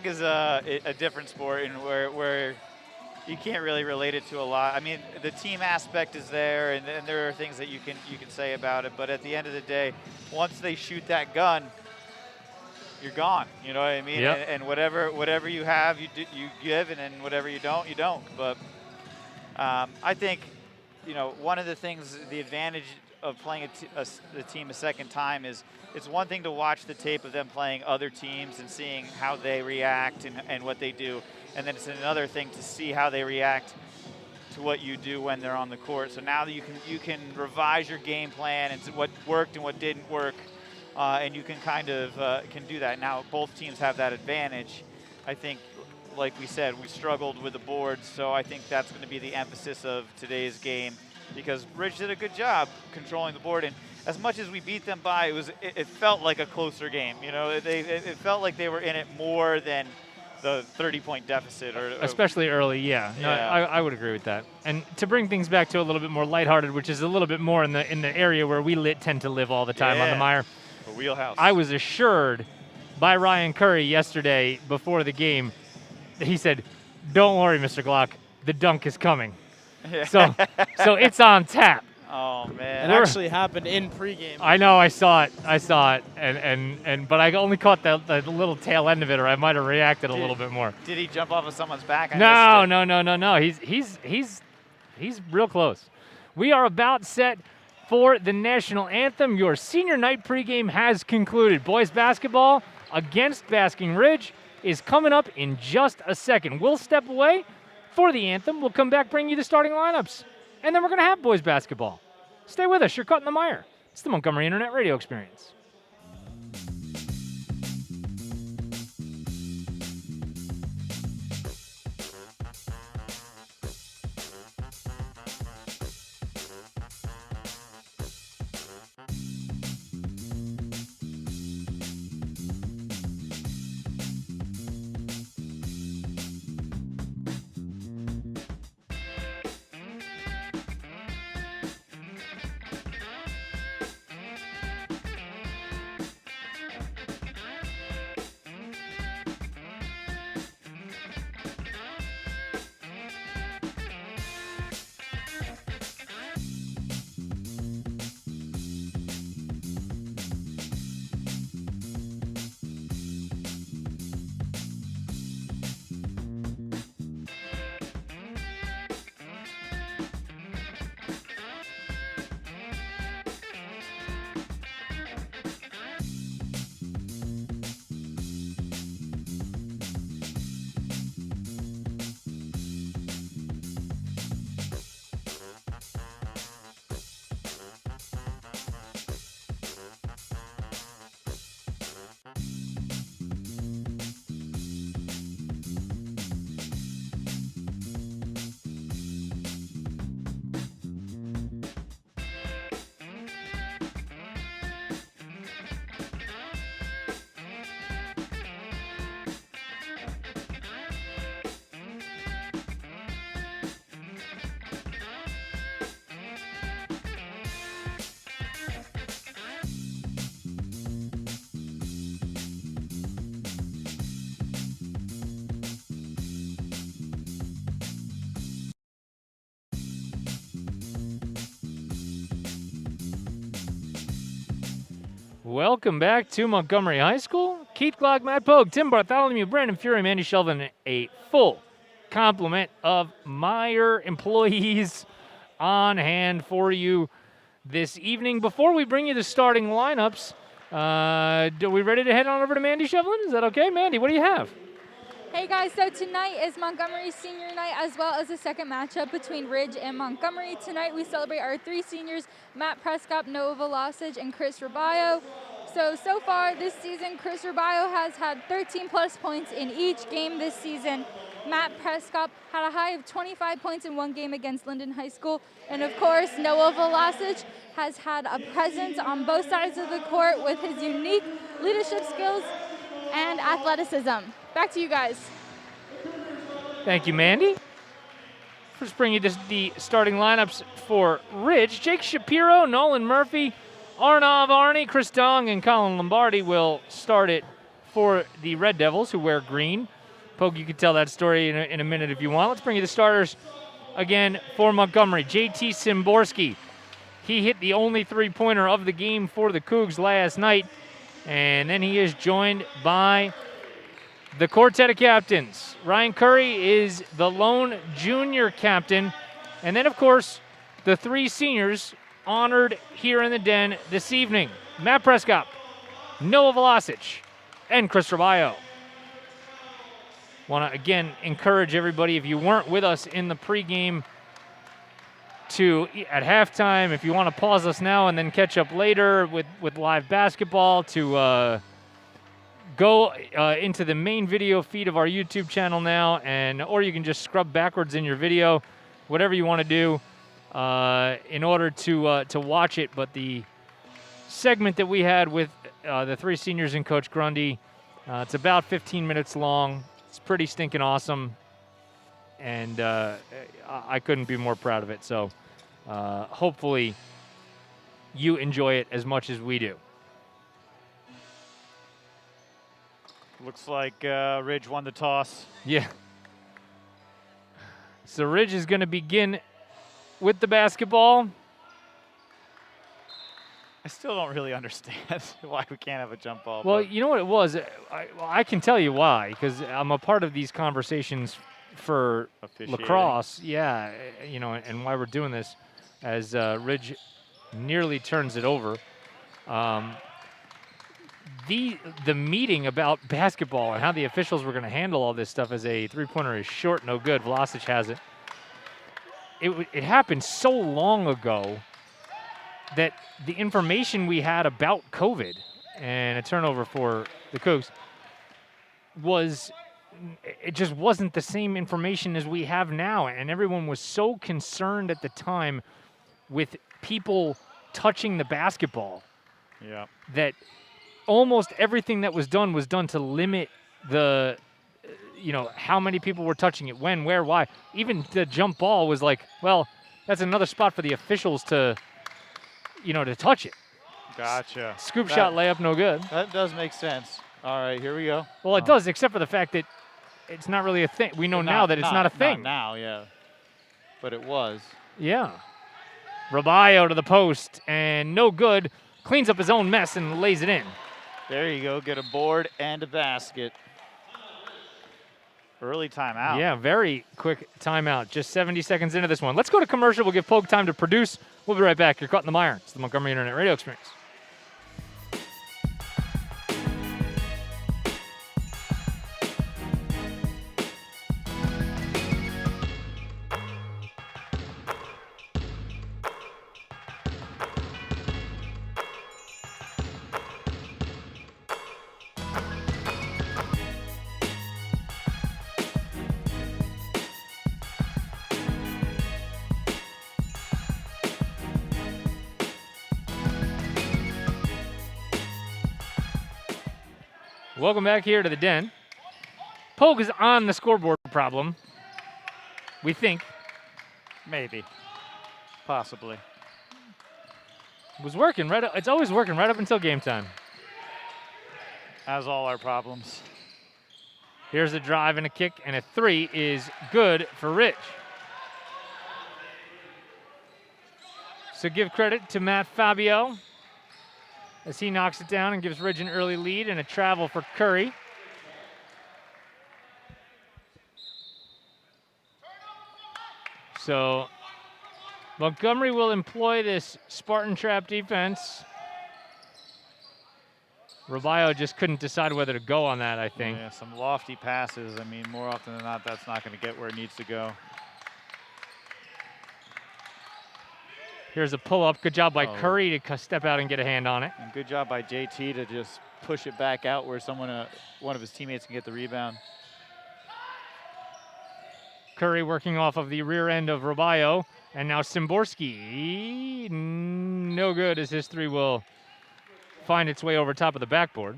is a different sport, and where you can't really relate it to a lot. I mean, the team aspect is there, and there are things that you can say about it. But at the end of the day, once they shoot that gun, you're gone. You know what I mean?
Yep.
And whatever you have, you give, and then whatever you don't, you don't. But I think, one of the things, the advantage of playing the team a second time is, it's one thing to watch the tape of them playing other teams and seeing how they react and what they do. And then it's another thing to see how they react to what you do when they're on the court. So now that you can revise your game plan and what worked and what didn't work, and you can kind of can do that. Now both teams have that advantage. I think, like we said, we struggled with the boards, so I think that's going to be the emphasis of today's game, because Ridge did a good job controlling the board. And as much as we beat them by, it felt like a closer game. It felt like they were in it more than the 30-point deficit, or
especially early. Yeah, no, I would agree with that. And to bring things back to a little bit more lighthearted, which is a little bit more in the area where we tend to live all the time on the MIRE.
The wheelhouse.
I was assured by Ryan Curry yesterday before the game that he said, "Don't worry, Mr. Glock, the dunk is coming." So it's on tap.
Oh man!
It actually happened in pregame.
I know, I saw it, but I only caught the little tail end of it, or I might have reacted a little bit more.
Did he jump off of someone's back?
No. He's real close. We are about set for the national anthem. Your senior night pregame has concluded. Boys basketball against Basking Ridge is coming up in just a second. We'll step away for the anthem. We'll come back, bring you the starting lineups, and then we're going to have boys basketball. Stay with us. You're caught in the MIRE. It's the Montgomery Internet Radio Experience. Welcome back to Montgomery High School. Keith Glock, Matt Pogue, Tim Bartholomew, Brandon Fury, Mandy Shelvin, a full complement of MIRE employees on hand for you this evening. Before we bring you the starting lineups, are we ready to head on over to Mandy Shelvin? Is that okay? Mandy, what do you have?
Hey guys, so tonight is Montgomery's senior night as well as the second matchup between Ridge and Montgomery. Tonight we celebrate our three seniors, Matt Prescott, Noah Velocic, and Chris Rabayo. So far this season, Chris Rabayo has had 13 plus points in each game this season. Matt Prescott had a high of 25 points in one game against Linden High School. And of course, Noah Velocic has had a presence on both sides of the court with his unique leadership skills and athleticism. Back to you guys.
Thank you, Mandy. First, bring you the starting lineups for Ridge. Jake Shapiro, Nolan Murphy, Arnav Arnie, Chris Dong, and Colin Lombardi will start it for the Red Devils, who wear green. Pogue, you can tell that story in a minute if you want. Let's bring you the starters again for Montgomery. JT Simborski. He hit the only three-pointer of the game for the Cougs last night, and then he is joined by the quartet of captains. Ryan Curry is the lone junior captain. And then, of course, the three seniors honored here in the Den this evening. Matt Prescott, Noah Velocic, and Chris Rabayo. Want to, again, encourage everybody, if you weren't with us in the pregame, to, at halftime, if you want to pause us now and then catch up later with live basketball, to go into the main video feed of our YouTube channel now, or you can just scrub backwards in your video, whatever you want to do in order to watch it. But the segment that we had with the three seniors and Coach Grundy, it's about 15 minutes long. It's pretty stinking awesome, and I couldn't be more proud of it. So hopefully you enjoy it as much as we do.
Looks like Ridge won the toss.
Yeah. So Ridge is going to begin with the basketball.
I still don't really understand why we can't have a jump ball.
Well, you know what it was? I can tell you why, because I'm a part of these conversations for lacrosse. Yeah, you know, and why we're doing this as Ridge nearly turns it over. The meeting about basketball and how the officials were going to handle all this stuff as a three-pointer is short, no good. Velocic has it. It happened so long ago that the information we had about COVID and a turnover for the Cougs it just wasn't the same information as we have now. And everyone was so concerned at the time with people touching the basketball that almost everything that was done to limit the, how many people were touching it, when, where, why. Even the jump ball was like, well, that's another spot for the officials to touch it.
Gotcha.
Scoop shot, layup, no good.
That does make sense. All right, here we go.
Well, it does, except for the fact that it's not really a thing. We know now that it's not a thing.
Not now, yeah. But it was.
Yeah. Rabayo to the post, and no good. Cleans up his own mess and lays it in.
There you go. Get a board and a basket. Early timeout.
Yeah, very quick timeout. Just 70 seconds into this one. Let's go to commercial. We'll give Pogue time to produce. We'll be right back. You're caught in the MIRE. It's the Montgomery Internet Radio Experience. Welcome back here to the Den. Pogue is on the scoreboard problem. We think.
Maybe. Possibly.
It was working right up. It's always working right up until game time.
As all our problems.
Here's a drive and a kick, and a three is good for Rich. So give credit to Matt Fabio. as he knocks it down and gives Ridge an early lead and a travel for Curry. So Montgomery will employ this Spartan trap defense. Robayo just couldn't decide whether to go on that, I think.
Yeah, some lofty passes. I mean, more often than not, that's not going to get where it needs to go.
Here's a pull-up. Good job by Curry to step out and get a hand on it.
And good job by JT to just push it back out where someone, one of his teammates can get the rebound.
Curry working off of the rear end of Robayo. And now Szymborski, no good as his three will find its way over top of the backboard.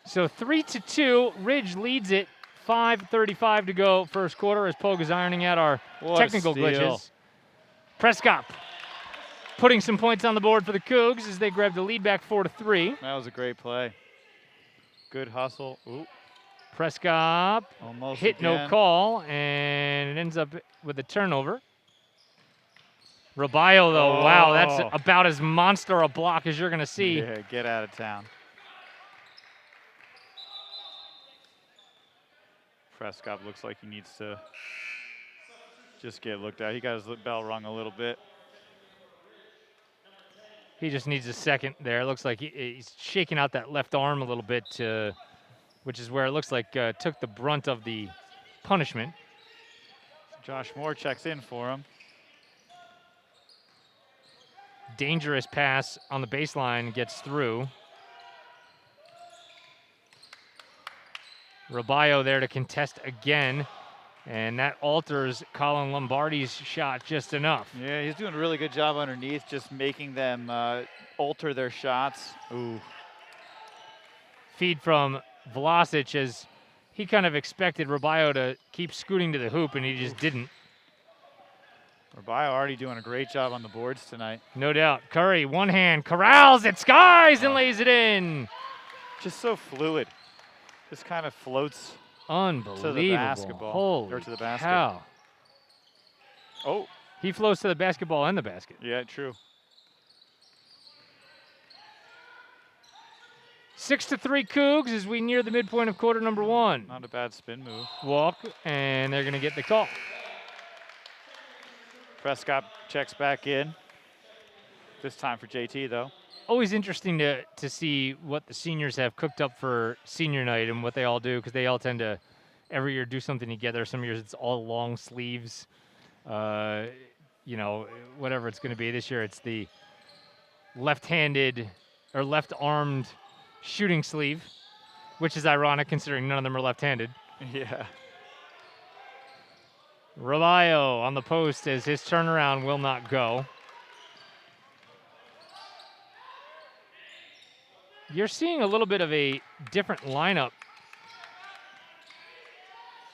So 3-2, Ridge leads it. 5:35 to go first quarter as Pogue is ironing out our technical glitches. Prescott putting some points on the board for the Cougs as they grab the lead back 4-3.
That was a great play. Good hustle. Ooh.
Prescott
almost
hit
again.
No call, and it ends up with a turnover. Robayo, though, wow, that's about as monster a block as you're going to see.
Yeah, get out of town. Prescott looks like he needs to just get looked at. He got his bell rung a little bit.
He just needs a second there. It looks like he's shaking out that left arm a little bit, which is where it looks like took the brunt of the punishment.
Josh Moore checks in for him.
Dangerous pass on the baseline gets through. Robayo there to contest again, and that alters Colin Lombardi's shot just enough.
Yeah, he's doing a really good job underneath, just making them alter their shots. Ooh.
Feed from Vlasic as he kind of expected Robayo to keep scooting to the hoop, and he just didn't.
Robayo already doing a great job on the boards tonight.
No doubt. Curry, one hand, corrals it, skies, and lays it in.
Just so fluid. Just kind of floats
Unbelievable.
to the basketball.
Holy
or to the basket.
cow.
Oh.
He flows to the basketball and the basket.
Yeah, true.
6-3 Cougs as we near the midpoint of quarter number one.
Not a bad spin move.
Walk, and they're going to get the call.
Prescott checks back in. This time for JT, though.
Always interesting to see what the seniors have cooked up for senior night and what they all do, because they all tend to every year do something together. Some years it's all long sleeves, you know, whatever it's going to be. This year it's the left-handed or left-armed shooting sleeve, which is ironic considering none of them are left-handed.
Yeah.
Robayo on the post as his turnaround will not go. You're seeing a little bit of a different lineup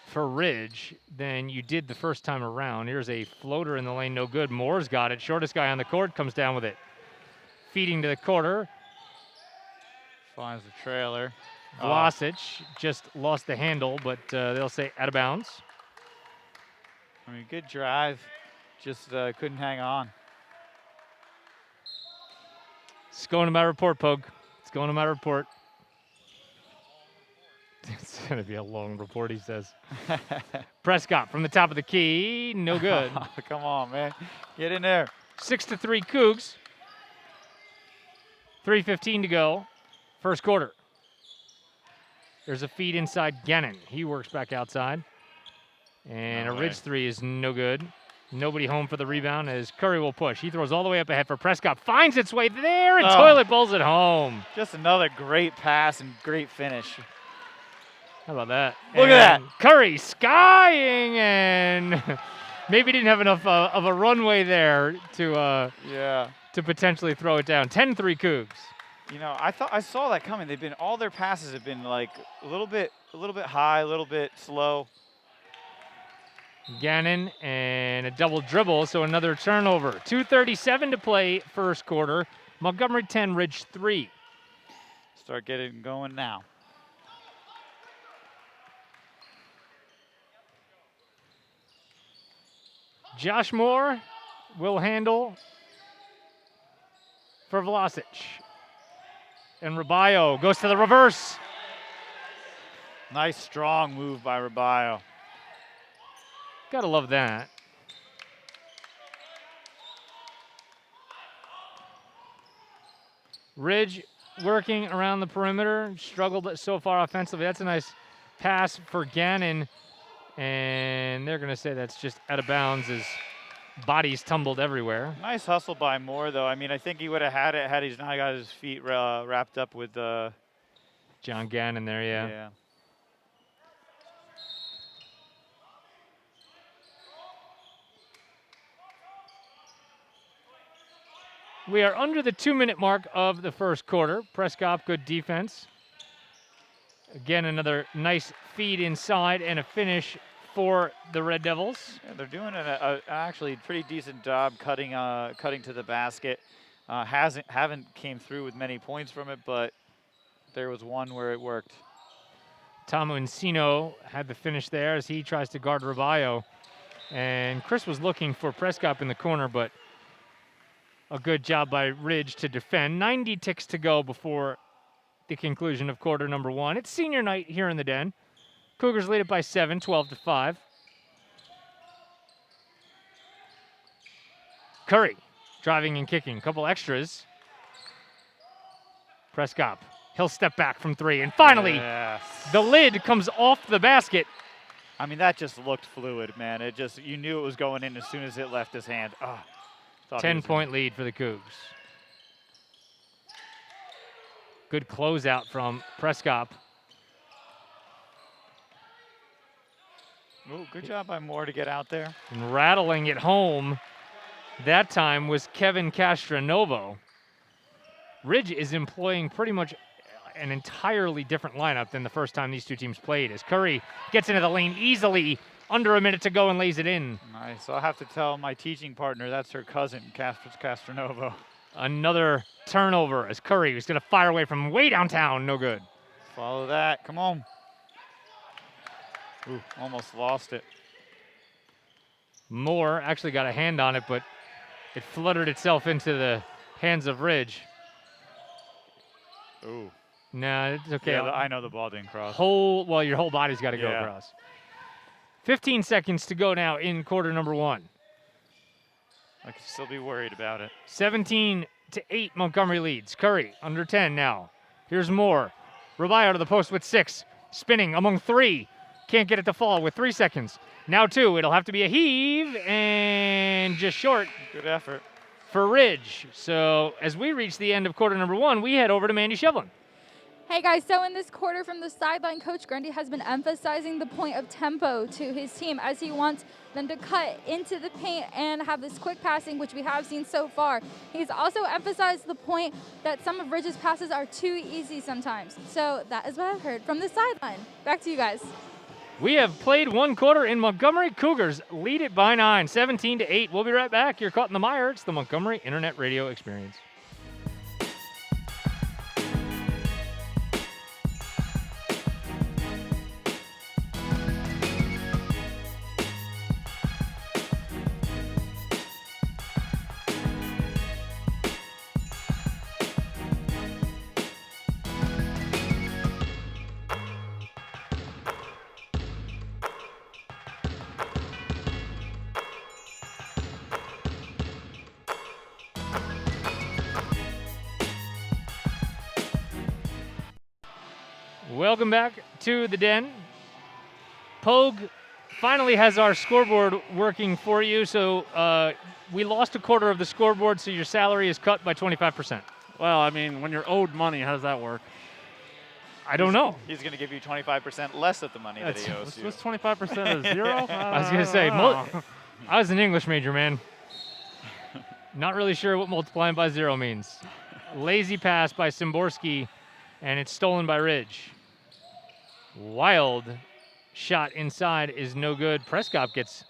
for Ridge than you did the first time around. Here's a floater in the lane, no good. Moore's got it. Shortest guy on the court comes down with it. Feeding to the quarter.
Finds the trailer.
Vlasic just lost the handle, but they'll say out of bounds.
I mean, good drive. Just couldn't hang on.
It's going to my report, Pogue. It's going to my report. It's going to be a long report, he says. Prescott from the top of the key. No good.
Come on, man. Get in there.
6-3 Cougs. 3:15 to go. First quarter. There's a feed inside Gannon. He works back outside. And a Ridge three is no good. Nobody home for the rebound as Curry will push. He throws all the way up ahead for Prescott. Finds its way there and toilet bowls it home.
Just another great pass and great finish.
How about that?
Look at that.
Curry skying and maybe didn't have enough of a runway there to potentially throw it down. 10-3 Cougs.
You know, I saw that coming. All their passes have been like a little bit high, a little bit slow.
Gannon and a double dribble, so another turnover. 2:37 to play first quarter. Montgomery 10, Ridge 3.
Start getting going now.
Josh Moore will handle for Vlasic. And Rabayo goes to the reverse.
Nice strong move by Rabayo.
Gotta love that. Ridge working around the perimeter, struggled so far offensively. That's a nice pass for Gannon, and they're gonna say that's just out of bounds as bodies tumbled everywhere.
Nice hustle by Moore, though. I mean, I think he would have had it had he's not got his feet wrapped up with
John Gannon there, yeah.
Yeah.
We are under the 2-minute mark of the first quarter. Prescott, good defense. Again, another nice feed inside and a finish for the Red Devils.
Yeah, they're doing an actually pretty decent job cutting to the basket. Haven't came through with many points from it, but there was one where it worked.
Tom Encino had the finish there as he tries to guard Rabayo. And Chris was looking for Prescott in the corner, but a good job by Ridge to defend. 90 ticks to go before the conclusion of quarter number 1. It's senior night here in the Den. Cougars lead it by 7, 12-5. Curry driving and kicking. A couple extras. Prescott. He'll step back from 3. And finally,
yes,
the lid comes off the basket.
I mean, that just looked fluid, man. It just, you knew it was going in as soon as it left his hand.
10-point lead for the Cougs. Good closeout from Prescott.
Ooh, good job by Moore to get out there.
And rattling it home that time was Kevin Castronovo. Ridge is employing pretty much an entirely different lineup than the first time these two teams played, as Curry gets into the lane easily, under a minute to go, and lays it in.
Nice. So I'll have to tell my teaching partner that's her cousin, Castronovo.
Another turnover as Curry was going to fire away from way downtown. No good.
Follow that. Come on. Ooh, almost lost it.
Moore actually got a hand on it, but it fluttered itself into the hands of Ridge.
Ooh.
Nah, it's okay.
Yeah, I know the ball didn't cross.
Your whole body's got to go across. 15 seconds to go now in quarter number 1.
I could still be worried about it.
17-8 Montgomery leads. Curry under 10 now. Here's Moore. Rabayo to the post with 6. Spinning among 3. Can't get it to fall with 3 seconds. Now 2. It'll have to be a heave and just short.
Good effort
for Ridge. So as we reach the end of quarter number 1, we head over to Mandy Shevlin.
Hey guys, so in this quarter from the sideline, Coach Grundy has been emphasizing the point of tempo to his team as he wants them to cut into the paint and have this quick passing, which we have seen so far. He's also emphasized the point that some of Ridge's passes are too easy sometimes. So that is what I've heard from the sideline. Back to you guys.
We have played 1 quarter in Montgomery. Cougars lead it by 9, 17-8. We'll be right back. You're caught in the mire. It's the Montgomery Internet Radio Experience. Welcome back to the Den. Pogue finally has our scoreboard working for you. So we lost a quarter of the scoreboard, so your salary is cut by 25%.
Well, I mean, when you're owed money, how does that work?
I don't know.
He's going to give you 25% less of the money that he owes you.
What's 25% of 0?
I was going to say, I was an English major, man. Not really sure what multiplying by 0 means. Lazy pass by Szymborski, and it's stolen by Ridge. Wild shot inside is no good. Prescott gets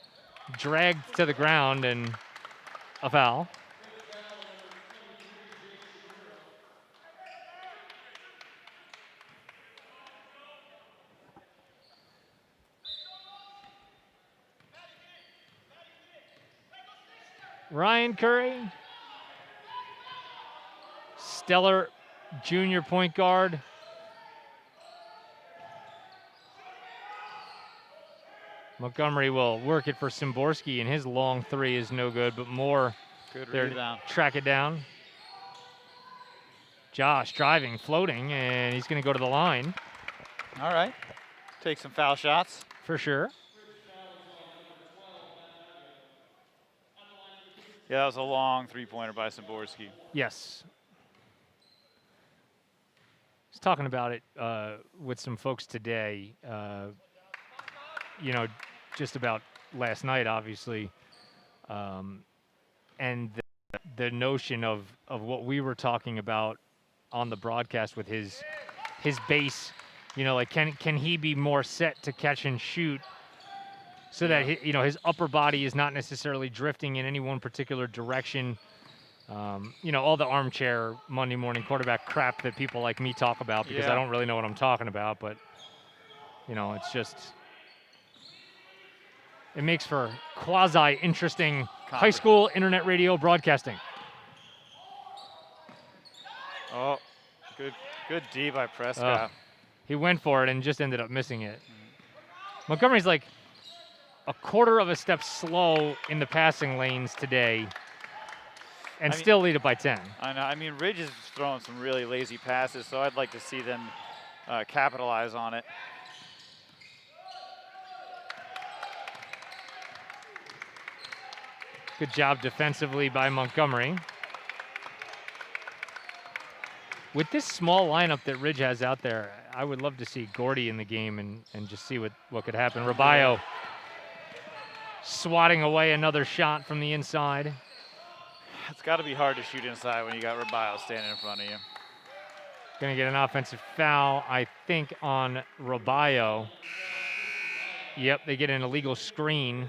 dragged to the ground and a foul. Ryan Curry, stellar junior point guard. Montgomery will work it for Szymborski, and his long three is no good, but Moore
Good
there to
rebound.
track it down. Josh driving, floating, and he's going to go to the line.
All right. Take some foul shots.
For sure.
Yeah, that was a long three-pointer by Szymborski.
Yes. I was talking about it with some folks today, just about last night, obviously, and the notion of what we were talking about on the broadcast with his base, can he be more set to catch and shoot so that his upper body is not necessarily drifting in any one particular direction. All the armchair Monday morning quarterback crap that people like me talk about because I don't really know what I'm talking about, but it's just, it makes for quasi-interesting high school internet radio broadcasting.
Oh, good D by Prescott.
He went for it and just ended up missing it. Montgomery's like a quarter of a step slow in the passing lanes today and still lead it by 10.
I know. I mean, Ridge is throwing some really lazy passes, so I'd like to see them capitalize on it.
Good job defensively by Montgomery. With this small lineup that Ridge has out there, I would love to see Gordy in the game and just see what could happen. Rabayo swatting away another shot from the inside.
It's got to be hard to shoot inside when you got Rabayo standing in front of you.
Going to get an offensive foul, I think, on Rabayo. Yep, they get an illegal screen.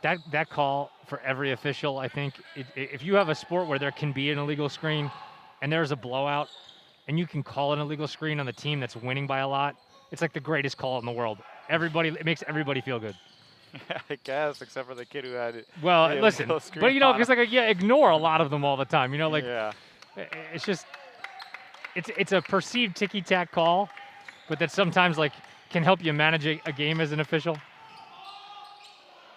That call for every official, I think, if you have a sport where there can be an illegal screen and there's a blowout and you can call an illegal screen on the team that's winning by a lot, it's like the greatest call in the world. It makes everybody feel good.
I guess, except for the kid who had it.
Well, listen, but because ignore a lot of them all the time. It's just, it's a perceived ticky-tack call, but that sometimes can help you manage a game as an official.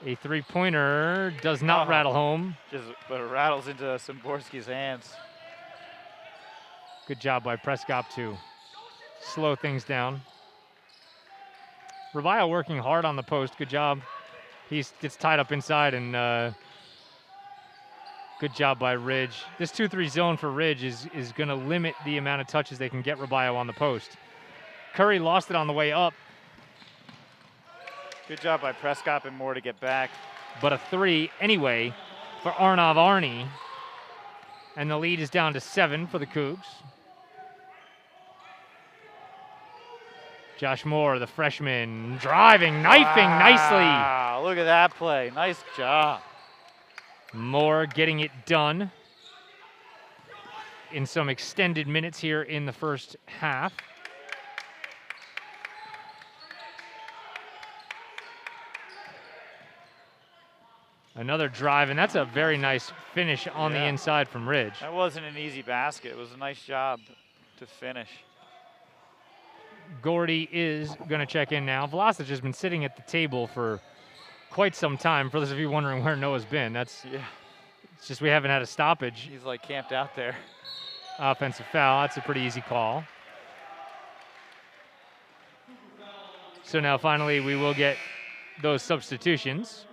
A three-pointer does not rattle home.
But it rattles into Szymborski's hands.
Good job by Prescott to slow things down. Rabayo working hard on the post. Good job. He gets tied up inside, and good job by Ridge. This 2-3 zone for Ridge is going to limit the amount of touches they can get Rabayo on the post. Curry lost it on the way up.
Good job by Prescott and Moore to get back.
But a three anyway for Arnav Arnie. And the lead is down to 7 for the Cougs. Josh Moore, the freshman, driving, knifing nicely.
Wow, look at that play. Nice job.
Moore getting it done in some extended minutes here in the first half. Another drive, and that's a very nice finish on the inside from Ridge.
That wasn't an easy basket. It was a nice job to finish.
Gordy is going to check in now. Vlasic has been sitting at the table for quite some time. For those of you wondering where Noah's been, it's just we haven't had a stoppage.
He's camped out there.
Offensive foul. That's a pretty easy call. So now finally we will get those substitutions.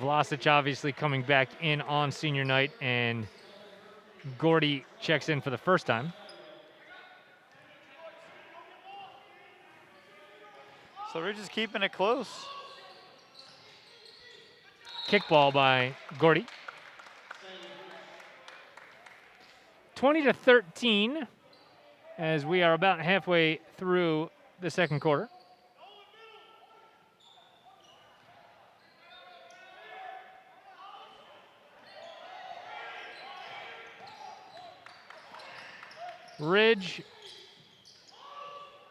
Vlasic obviously coming back in on senior night, and Gordy checks in for the first time.
So we're just keeping it close.
Kickball by Gordy. 20-13 as we are about halfway through the second quarter. Ridge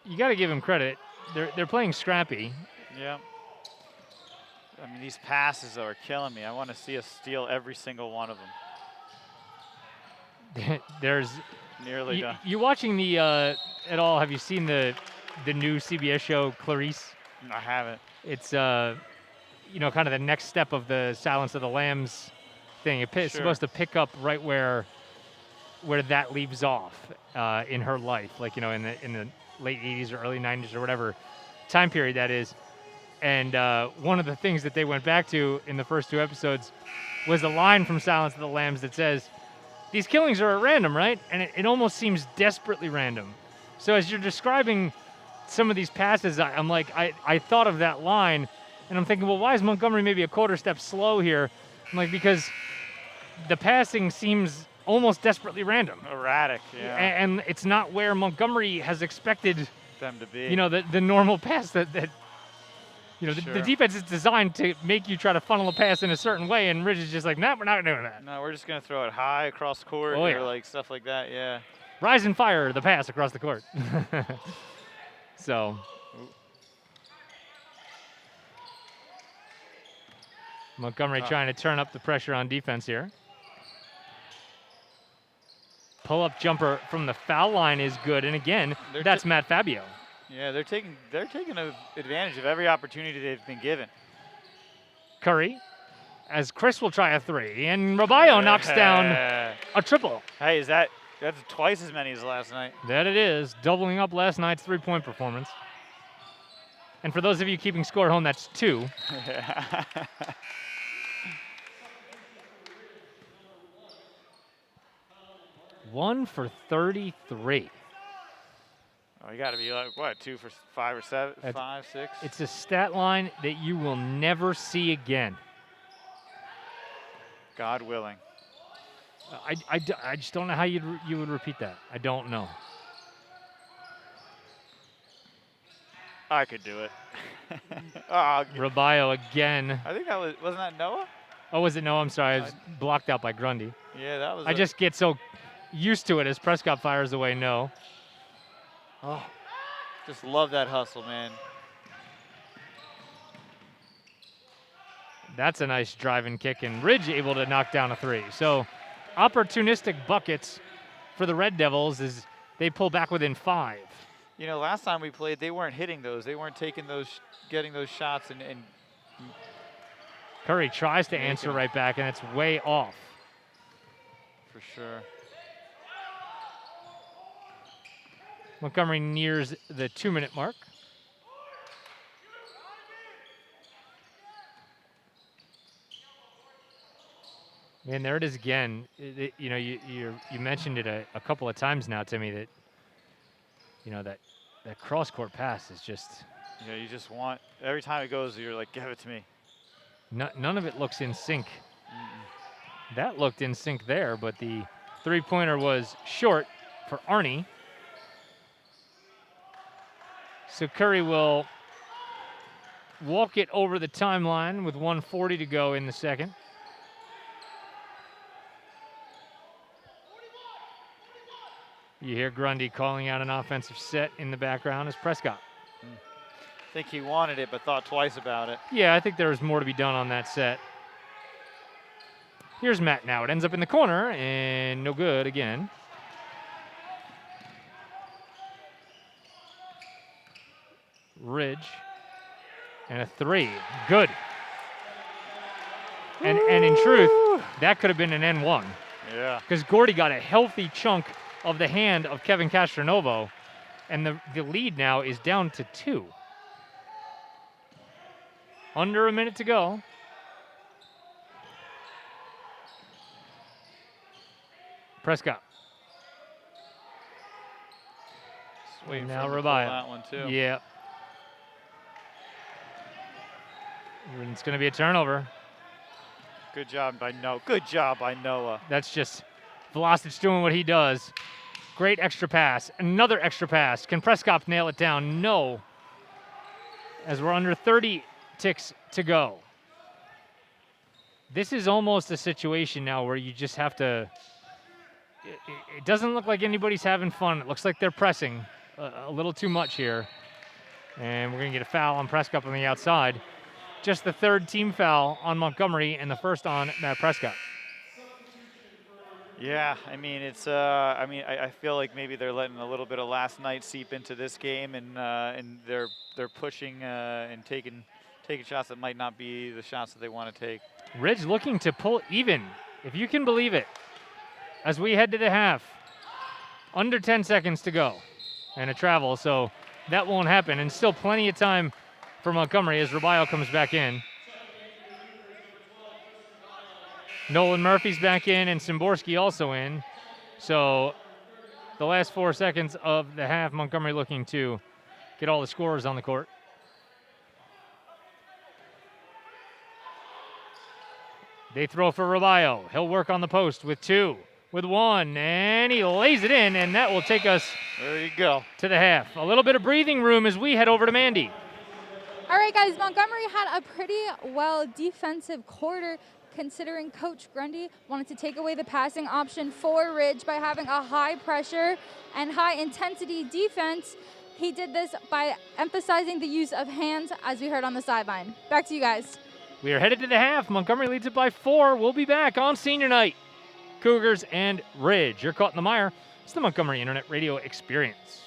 you got to give him credit. They're playing scrappy.
Yeah. I mean, these passes are killing me. I want to see us steal every single one of them.
There's
nearly done.
You watching the at all? Have you seen the new CBS show Clarice?
I haven't.
It's kind of the next step of the Silence of the Lambs thing. It's supposed to pick up right where that leaves off in her life, like in the late 80s or early 90s or whatever time period that is. And one of the things that they went back to in the first 2 episodes was a line from Silence of the Lambs that says, "These killings are at random, right?" And it almost seems desperately random. So as you're describing some of these passes, I'm like, I thought of that line, and I'm thinking, well, why is Montgomery maybe a quarter step slow here? I'm like, because the passing seems almost desperately random.
Erratic, yeah.
And it's not where Montgomery has expected
them to be.
The normal pass that the defense is designed to make you try to funnel a pass in a certain way, and Ridge is just like, nah, we're not doing that.
No, we're just going to throw it high across court
or
like stuff like that, yeah.
Rise and fire the pass across the court. So Montgomery trying to turn up the pressure on defense here. Pull-up jumper from the foul line is good, and again, that's Matt Fabio.
Yeah, they're taking advantage of every opportunity they've been given.
Curry, as Chris will try a 3, and Roballo knocks down a triple.
Hey, that's twice as many as last night.
That it is, doubling up last night's 3-point performance. And for those of you keeping score at home, that's 2. One for 33.
Oh, you got to be like, what, 2 for 5 or 7, 5, 6?
It's a stat line that you will never see again.
God willing.
I just don't know how you would repeat that. I don't know.
I could do it.
Roballo again.
I think wasn't that Noah?
Oh, was it Noah? I'm sorry. I was blocked out by Grundy.
Yeah, that was
I just get so used to it as Prescott fires away no.
Oh, just love that hustle, man.
That's a nice driving kick, and Ridge able to knock down a 3. So opportunistic buckets for the Red Devils as they pull back within 5.
You know, last time we played, they weren't hitting those. They weren't taking those, getting those shots. And
Curry tries to answer right back, and it's way off.
For sure.
Montgomery nears the 2-minute mark. And there it is again. You mentioned it a couple of times now to me that, that cross-court pass is just.
Yeah, you just want, every time it goes, you're like, give it to me.
None of it looks in sync. That looked in sync there, but the 3-pointer was short for Arnie. So Curry will walk it over the timeline with 1:40 to go in the second. You hear Grundy calling out an offensive set in the background as Prescott.
I think he wanted it, but thought twice about it.
Yeah, I think there was more to be done on that set. Here's Matt now. It ends up in the corner, and no good again. Ridge, and a 3. Good. And in truth, that could have been an N1.
Yeah.
Because Gordy got a healthy chunk of the hand of Kevin Castronovo, and the lead now is down to 2. Under a minute to go. Prescott.
Waiting
now
for him to pull
Roballo.
that one too.
Yeah. And it's going to be a turnover.
Good job by Noah. Good job by Noah.
That's just Velocic doing what he does. Great extra pass. Another extra pass. Can Prescott nail it down? No. As we're under 30 ticks to go. This is almost a situation now where you just have to. It doesn't look like anybody's having fun. It looks like they're pressing. a little too much here. And we're going to get a foul on Prescott on the outside. Just the third team foul on Montgomery and the first on Matt Prescott.
Yeah, I mean, it's. I feel like maybe they're letting a little bit of last night seep into this game, and they're pushing and taking shots that might not be the shots that they want to take.
Ridge looking to pull even, if you can believe it, as we head to the half. Under 10 seconds to go, and a travel, so that won't happen. And still plenty of time for Montgomery as Rabayo comes back in. Nolan Murphy's back in and Szymborski also in. So the last 4 seconds of the half, Montgomery looking to get all the scorers on the court. They throw for Rabayo. He'll work on the post with 2, with 1, and he lays it in, and that will take us
there you go
to the half. A little bit of breathing room as we head over to Mandy.
All right, guys, Montgomery had a pretty well defensive quarter, considering Coach Grundy wanted to take away the passing option for Ridge by having a high pressure and high intensity defense. He did this by emphasizing the use of hands, as we heard on the sideline. Back to you guys.
We are headed to the half. Montgomery leads it by 4. We'll be back on senior night. Cougars and Ridge. You're caught in the mire. It's the Montgomery Internet Radio Experience.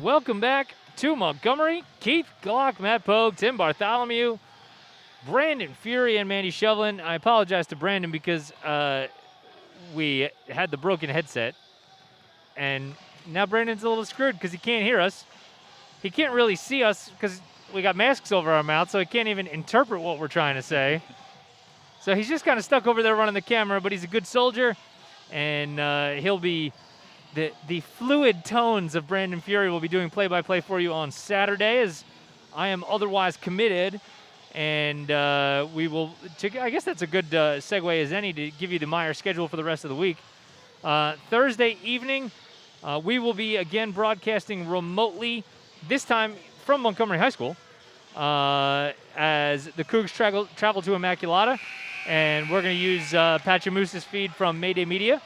Welcome back to Montgomery. Keith Glock, Matt Pogue, Tim Bartholomew, Brandon Fury, and Mandy Shovelin. I apologize to Brandon because we had the broken headset, and now Brandon's a little screwed because he can't hear us. He can't really see us because we got masks over our mouths, so he can't even interpret what we're trying to say. So he's just kind of stuck over there running the camera, but he's a good soldier, and he'll be the fluid tones of Brandon Fury will be doing play-by-play for you on Saturday, as I am otherwise committed, and we will. I guess that's a good segue as any to give you the MIRE schedule for the rest of the week. Thursday evening, we will be again broadcasting remotely, this time from Montgomery High School, as the Cougs travel to Immaculata. And we're going to use Patchamoose's feed from Mayday Media.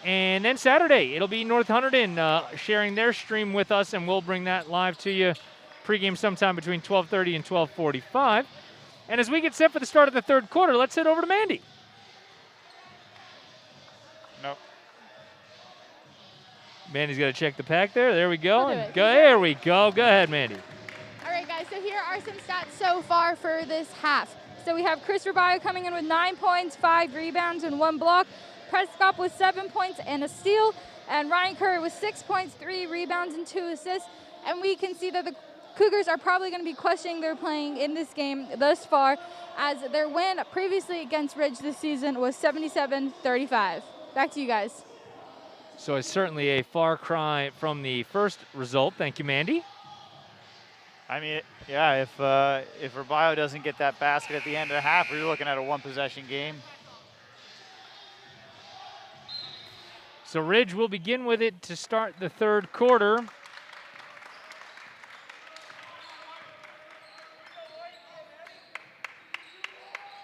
And then Saturday, it'll be North Hunterdon sharing their stream with us, and we'll bring that live to you pregame sometime between 12:30 and 12:45. And as we get set for the start of the third quarter, let's head over to Mandy.
Nope.
Mandy's got to check the pack there. There we go. There we go. Go ahead, Mandy.
All right, guys, so here are some stats so far for this half. So we have Chris Rubio coming in with 9 points, 5 rebounds, and 1 block. Prescott with 7 points and a steal. And Ryan Curry with 6 points, 3 rebounds, and 2 assists. And we can see that the Cougars are probably going to be questioning their playing in this game thus far, as their win previously against Ridge this season was 77-35. Back to you guys.
So it's certainly a far cry from the first result. Thank you, Mandy.
I mean, yeah, if Rubio doesn't get that basket at the end of the half, we're looking at a one-possession game.
So Ridge will begin with it to start the third quarter.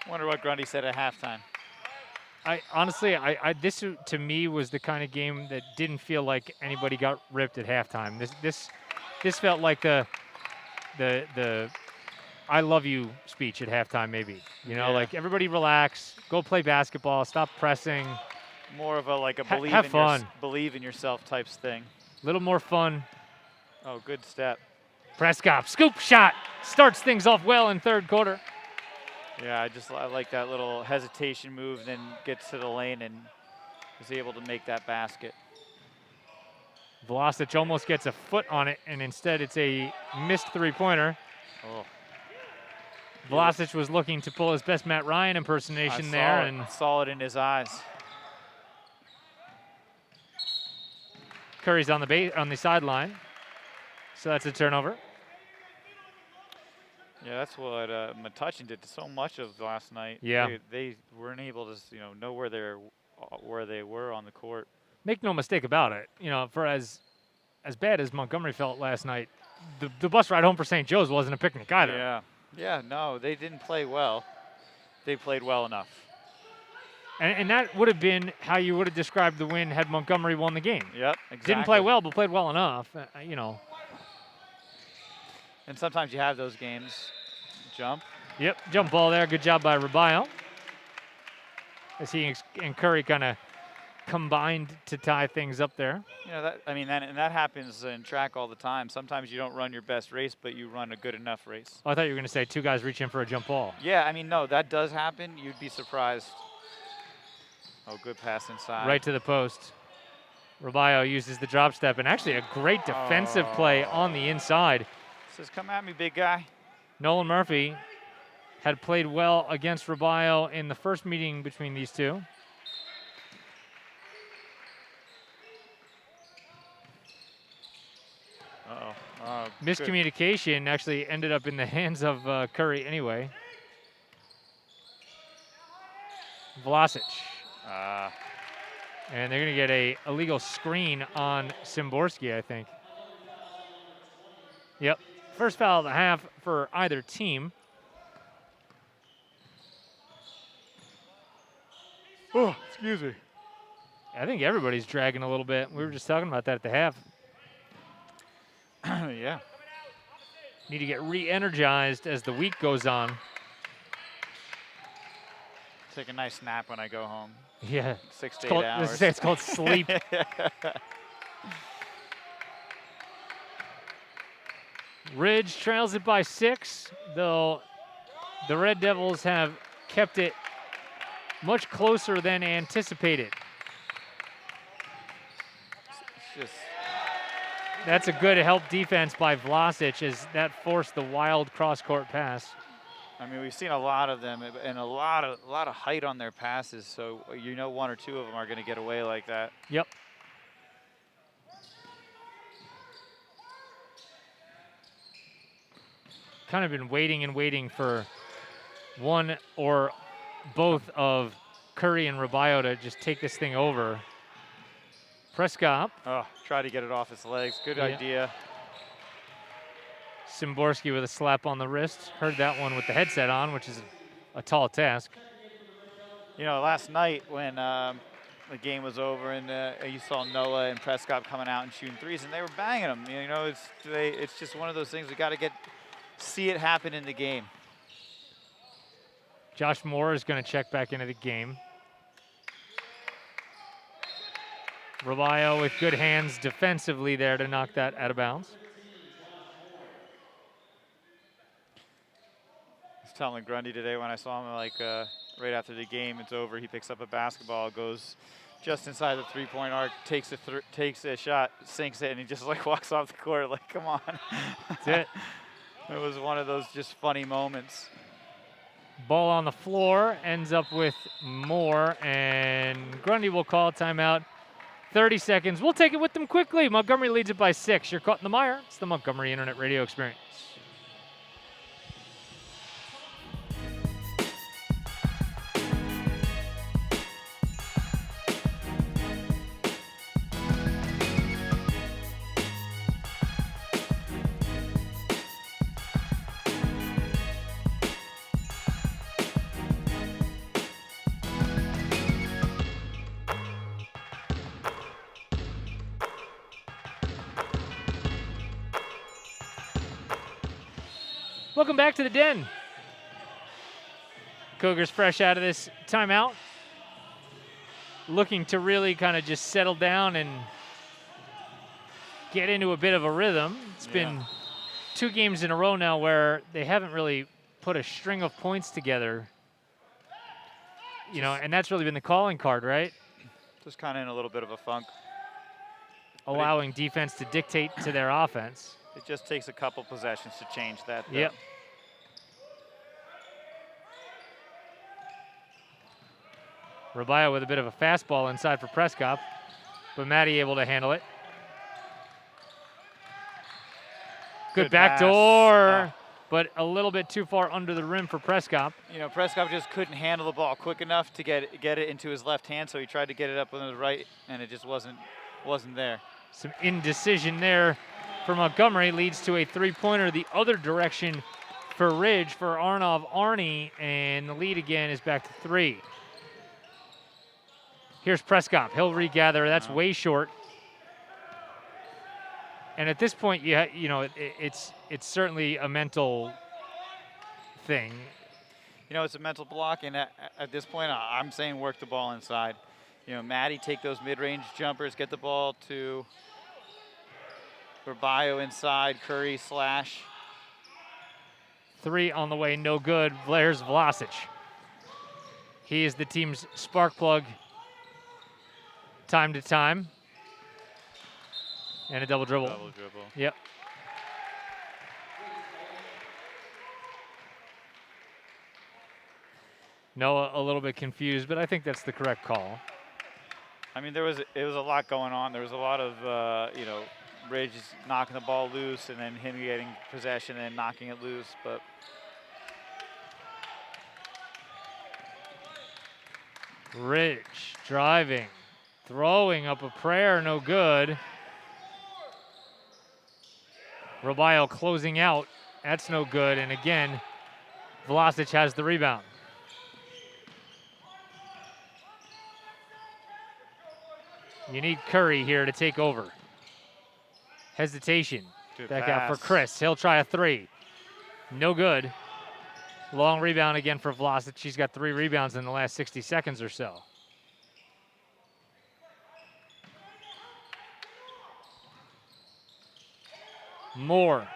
Wonder what Grundy said at halftime.
Honestly, this to me was the kind of game that didn't feel like anybody got ripped at halftime. This felt like the I love you speech at halftime, maybe. You know, like everybody relax, go play basketball, stop pressing.
More of a believe in yourself types thing.
A little more fun.
Oh, good step.
Prescott, scoop shot, starts things off well in third quarter.
Yeah, I like that little hesitation move, then gets to the lane and is able to make that basket.
Vlasic almost gets a foot on it, and instead it's a missed three-pointer.
Oh.
Vlasic was looking to pull his best Matt Ryan impersonation there. And
saw it in his eyes.
Curry's on the sideline, so that's a turnover.
Yeah, that's what Metuchen did so much of last night.
Yeah,
they weren't able to know where they were on the court.
Make no mistake about it. For as bad as Montgomery felt last night, the bus ride home for St. Joe's wasn't a picnic either.
Yeah, no, they didn't play well. They played well enough.
And that would have been how you would have described the win had Montgomery won the game.
Yep, exactly.
Didn't play well, but played well enough.
And sometimes you have those games. Jump.
Yep, jump ball there. Good job by Rubio. As he and Curry kind of combined to tie things up there.
That happens in track all the time. Sometimes you don't run your best race, but you run a good enough race.
Oh, I thought you were going to say two guys reach in for a jump ball.
Yeah, no, that does happen. You'd be surprised. Oh, good pass inside.
Right to the post. Rubio uses the drop step, and actually a great defensive play on the inside.
Says, come at me, big guy.
Nolan Murphy had played well against Rubio in the first meeting between these two. Miscommunication actually ended up in the hands of Curry anyway. Vlasic. And they're going to get a illegal screen on Szymborski, I think. Yep. First foul of the half for either team.
Oh, excuse me.
I think everybody's dragging a little bit. We were just talking about that at the half.
Yeah.
Need to get re-energized as the week goes on.
Take a nice nap when I go home.
Yeah.
6 to 8 hours.
It's called sleep. Ridge trails it by 6, though the Red Devils have kept it much closer than anticipated. That's a good help defense by Vlasic as that forced the wild cross-court pass.
I mean, we've seen a lot of them and a lot of height on their passes, so you know 1 or 2 of them are going to get away like that.
Yep. Kind of been waiting and waiting for one or both of Curry and Rubio to just take this thing over. Prescott.
Oh, try to get it off his legs. Good idea.
Szymborski with a slap on the wrist. Heard that one with the headset on, which is a tall task.
You know, last night when the game was over and you saw Noah and Prescott coming out and shooting threes, and they were banging them. You know, it's just one of those things we got to see it happen in the game.
Josh Moore is going to check back into the game. Rubio with good hands defensively there to knock that out of bounds.
I was telling Grundy today when I saw him, like right after the game, it's over. He picks up a basketball, goes just inside the three-point arc, takes a shot, sinks it, and he just like walks off the court. Like, come on.
That's it.
It was one of those just funny moments.
Ball on the floor, ends up with Moore, and Grundy will call a timeout. 30 seconds. We'll take it with them quickly. Montgomery leads it by 6. You're caught in the mire. It's the Montgomery Internet Radio Experience. Welcome back to the Den. Cougars fresh out of this timeout. Looking to really kind of just settle down and get into a bit of a rhythm. It's been 2 games in a row now where they haven't really put a string of points together. You know, and that's really been the calling card, right?
Just kind of in a little bit of a funk.
Allowing defense to dictate to their offense.
It just takes a couple possessions to change that.
Yep. Rubio with a bit of a fastball inside for Prescott, but Matty able to handle it. Good backdoor, but a little bit too far under the rim for Prescott.
You know, Prescott just couldn't handle the ball quick enough to get it into his left hand, so he tried to get it up on the right, and it just wasn't there.
Some indecision there for Montgomery, leads to a 3-pointer the other direction for Ridge for Arnav Arnie, and the lead again is back to 3. Here's Prescott. He'll regather. That's way short. And at this point, you know, it's certainly a mental thing.
You know, it's a mental block, and at this point, I'm saying work the ball inside. You know, Matty, take those mid-range jumpers, get the ball to Rubio inside, Curry slash.
3 on the way, no good. There's Vlasic. He is the team's spark plug time to time. And a double dribble.
Double dribble.
Yep. Noah a little bit confused, but I think that's the correct call.
I mean, it was a lot going on. There was a lot of, you know, Ridge knocking the ball loose and then him getting possession and knocking it loose, but.
Ridge driving, throwing up a prayer, no good. Rubio closing out, that's no good. And again, Vlasic has the rebound. You need Curry here to take over. Hesitation.
Good
Back
pass.
out for Chris. He'll try a 3. No good. Long rebound again for Vlasic. She's got 3 rebounds in the last 60 seconds or so. Moore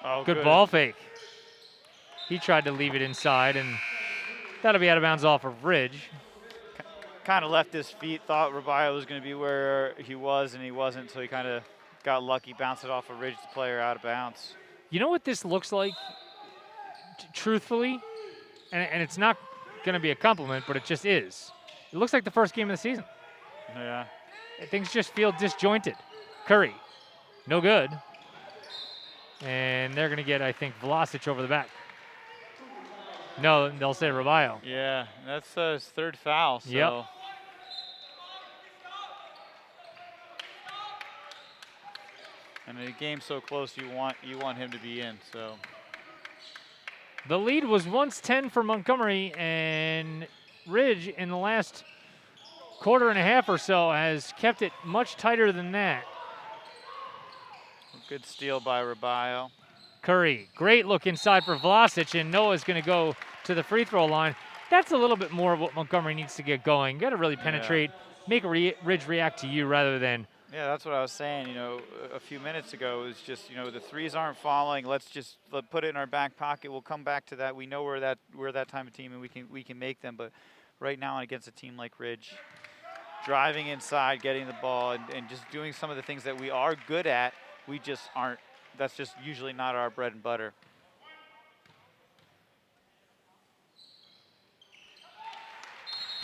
Oh,
good ball fake. He tried to leave it inside, and that'll be out of bounds off of Ridge.
Kind of left his feet, thought Rabio was going to be where he was, and he wasn't, so he kind of got lucky, bounced it off of Ridge's player out of bounds.
You know what this looks like, truthfully? And it's not going to be a compliment, but it just is. It looks like the first game of the season.
Yeah.
Things just feel disjointed. Curry, no good. And they're going to get, I think, Vlasic over the back. No, they'll say Rabio.
Yeah, that's his third foul. So.
Yep.
And the game's so close, you want him to be in. So.
The lead was once 10 for Montgomery, and Ridge in the last quarter and a half or so has kept it much tighter than that.
Good steal by Rabio.
Curry, great look inside for Vlasic, and Noah's going to go to the free throw line. That's a little bit more of what Montgomery needs to get going. Got to really penetrate, make Ridge react to you rather than.
Yeah, that's what I was saying, a few minutes ago. It was just, the threes aren't falling. Let's just put it in our back pocket. We'll come back to that. We know we're that time of team, and we can make them. But right now against a team like Ridge, driving inside, getting the ball, and just doing some of the things that we are good at, we just aren't. That's just usually not our bread and butter.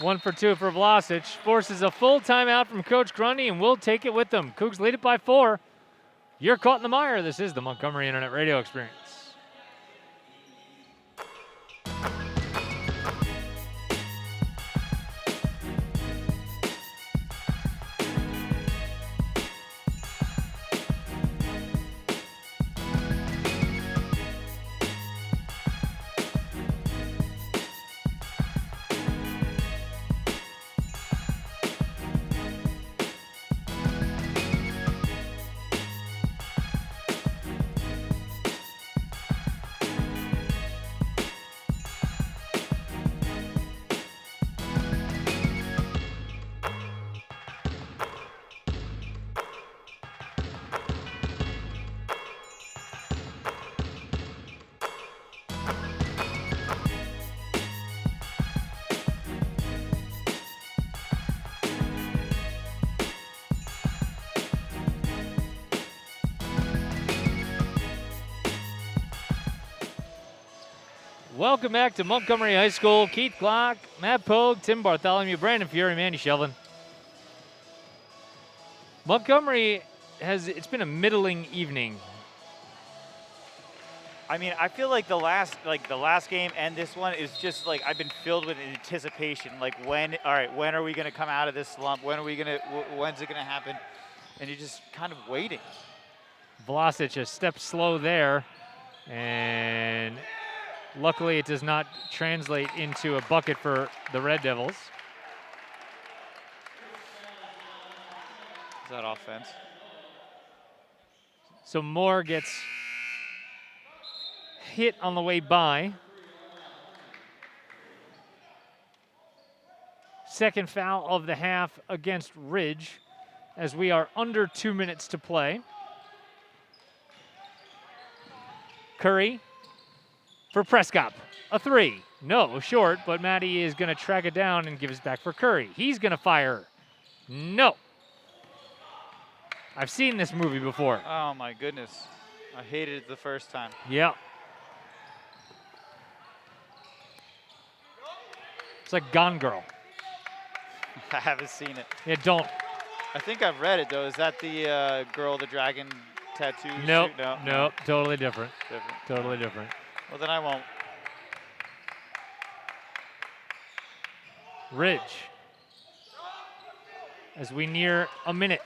One for two for Vlasic. Forces a full timeout from Coach Grundy, and we'll take it with them. Cougs lead it by 4. You're caught in the mire. This is the Montgomery Internet Radio Experience. Welcome back to Montgomery High School. Keith Glock, Matt Pogue, Tim Bartholomew, Brandon Fury, Mandy Shelvin. Montgomery it's been a middling evening.
I mean, I feel like the last game and this one is just like I've been filled with anticipation. Like when are we gonna come out of this slump? When's it gonna happen? And you're just kind of waiting.
Vlasic a step slow there, and luckily it does not translate into a bucket for the Red Devils.
Is that offense?
So Moore gets hit on the way by. Second foul of the half against Ridge as we are under 2 minutes to play. Curry for Prescott, a 3. No, short, but Matty is going to track it down and give it back for Curry. He's going to fire. No. I've seen this movie before.
Oh, my goodness. I hated it the first time.
Yeah. It's like Gone Girl.
I haven't seen it.
Yeah, don't.
I think I've read it, though. Is that the girl, the dragon tattoo?
Nope.
No.
Nope. Totally different.
Different.
Totally different.
Well, then I won't.
Ridge. As we near a minute.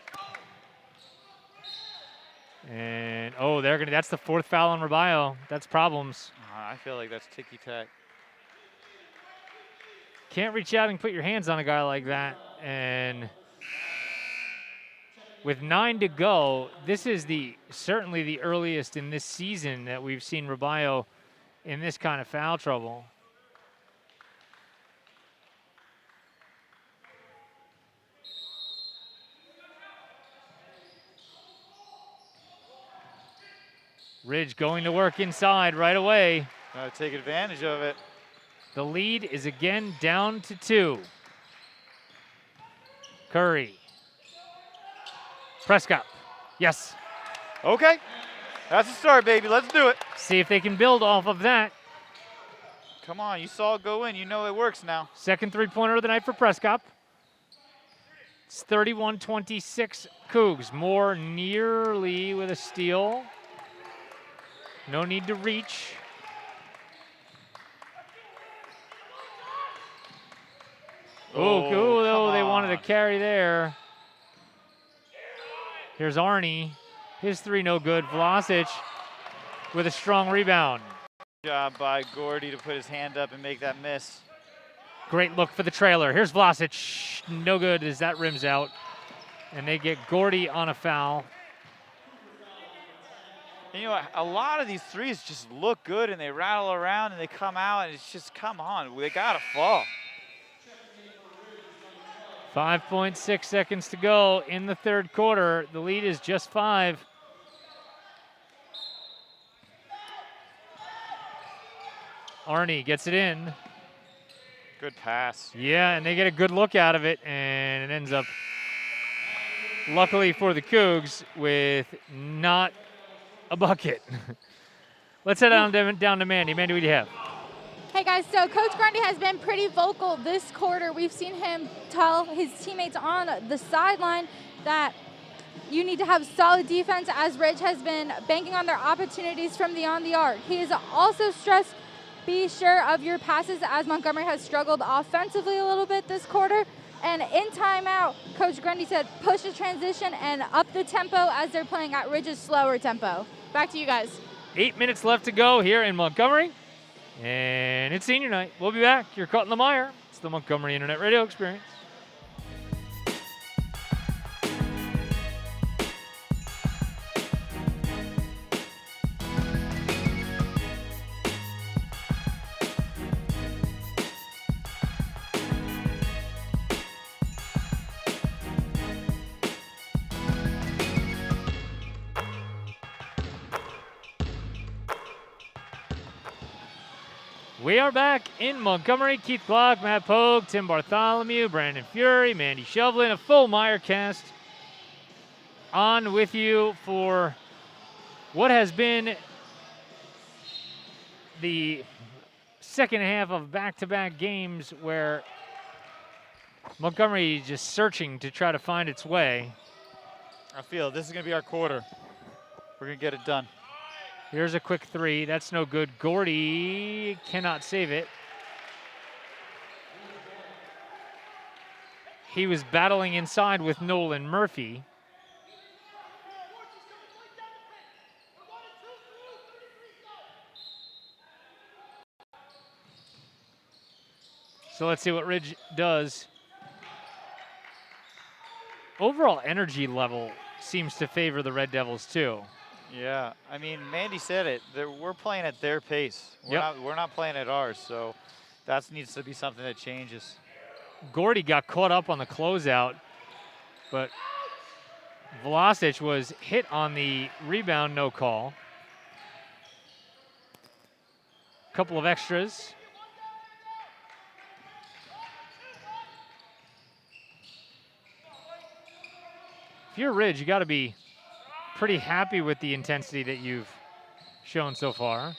And, that's the 4th foul on Rabio. That's problems.
I feel like that's ticky-tack.
Can't reach out and put your hands on a guy like that. And with 9 to go, this is certainly the earliest in this season that we've seen Rabio in this kind of foul trouble. Ridge going to work inside right away.
Gotta take advantage of it.
The lead is again down to 2. Curry. Prescott. Yes.
Okay. That's a start, baby. Let's do it.
See if they can build off of that.
Come on, you saw it go in. You know it works now.
Second three-pointer of the night for Prescott. It's 31-26 Cougs. Moore nearly with a steal. No need to reach. Oh, they wanted to carry there. Here's Arnie. His three no good. Vlasic with a strong rebound.
Good job by Gordy to put his hand up and make that miss.
Great look for the trailer. Here's Vlasic. No good as that rims out. And they get Gordy on a foul.
And you know, a lot of these threes just look good and they rattle around and they come out and it's just, come on, they gotta fall.
5.6 seconds to go in the third quarter. The lead is just 5. Arnie gets it in.
Good pass.
Yeah, and they get a good look out of it, and it ends up, luckily for the Cougs, with not a bucket. Let's head down to Mandy. Mandy, what do you have?
Hey guys, so Coach Grundy has been pretty vocal this quarter. We've seen him tell his teammates on the sideline that you need to have solid defense, as Ridge has been banking on their opportunities from on the arc. He has also stressed, be sure of your passes, as Montgomery has struggled offensively a little bit this quarter. And in timeout, Coach Grundy said push the transition and up the tempo as they're playing at Ridge's slower tempo. Back to you guys.
8 minutes left to go here in Montgomery. And it's senior night. We'll be back. You're caught in the mire. It's the Montgomery Internet Radio Experience. We are back in Montgomery. Keith Glock, Matt Pogue, Tim Bartholomew, Brandon Fury, Mandy Shovlin, a full Mire cast on with you for what has been the second half of back-to-back games where Montgomery is just searching to try to find its way.
I feel this is going to be our quarter. We're going to get it done.
Here's a quick three. That's no good. Gordy cannot save it. He was battling inside with Nolan Murphy. So let's see what Ridge does. Overall energy level seems to favor the Red Devils too.
Yeah, I mean, Mandy said it. We're playing at their pace. We're not playing at ours, so that needs to be something that changes.
Gordy got caught up on the closeout, but Vlasic was hit on the rebound, no call. Couple of extras. If you're Ridge, you got to be pretty happy with the intensity that you've shown so far.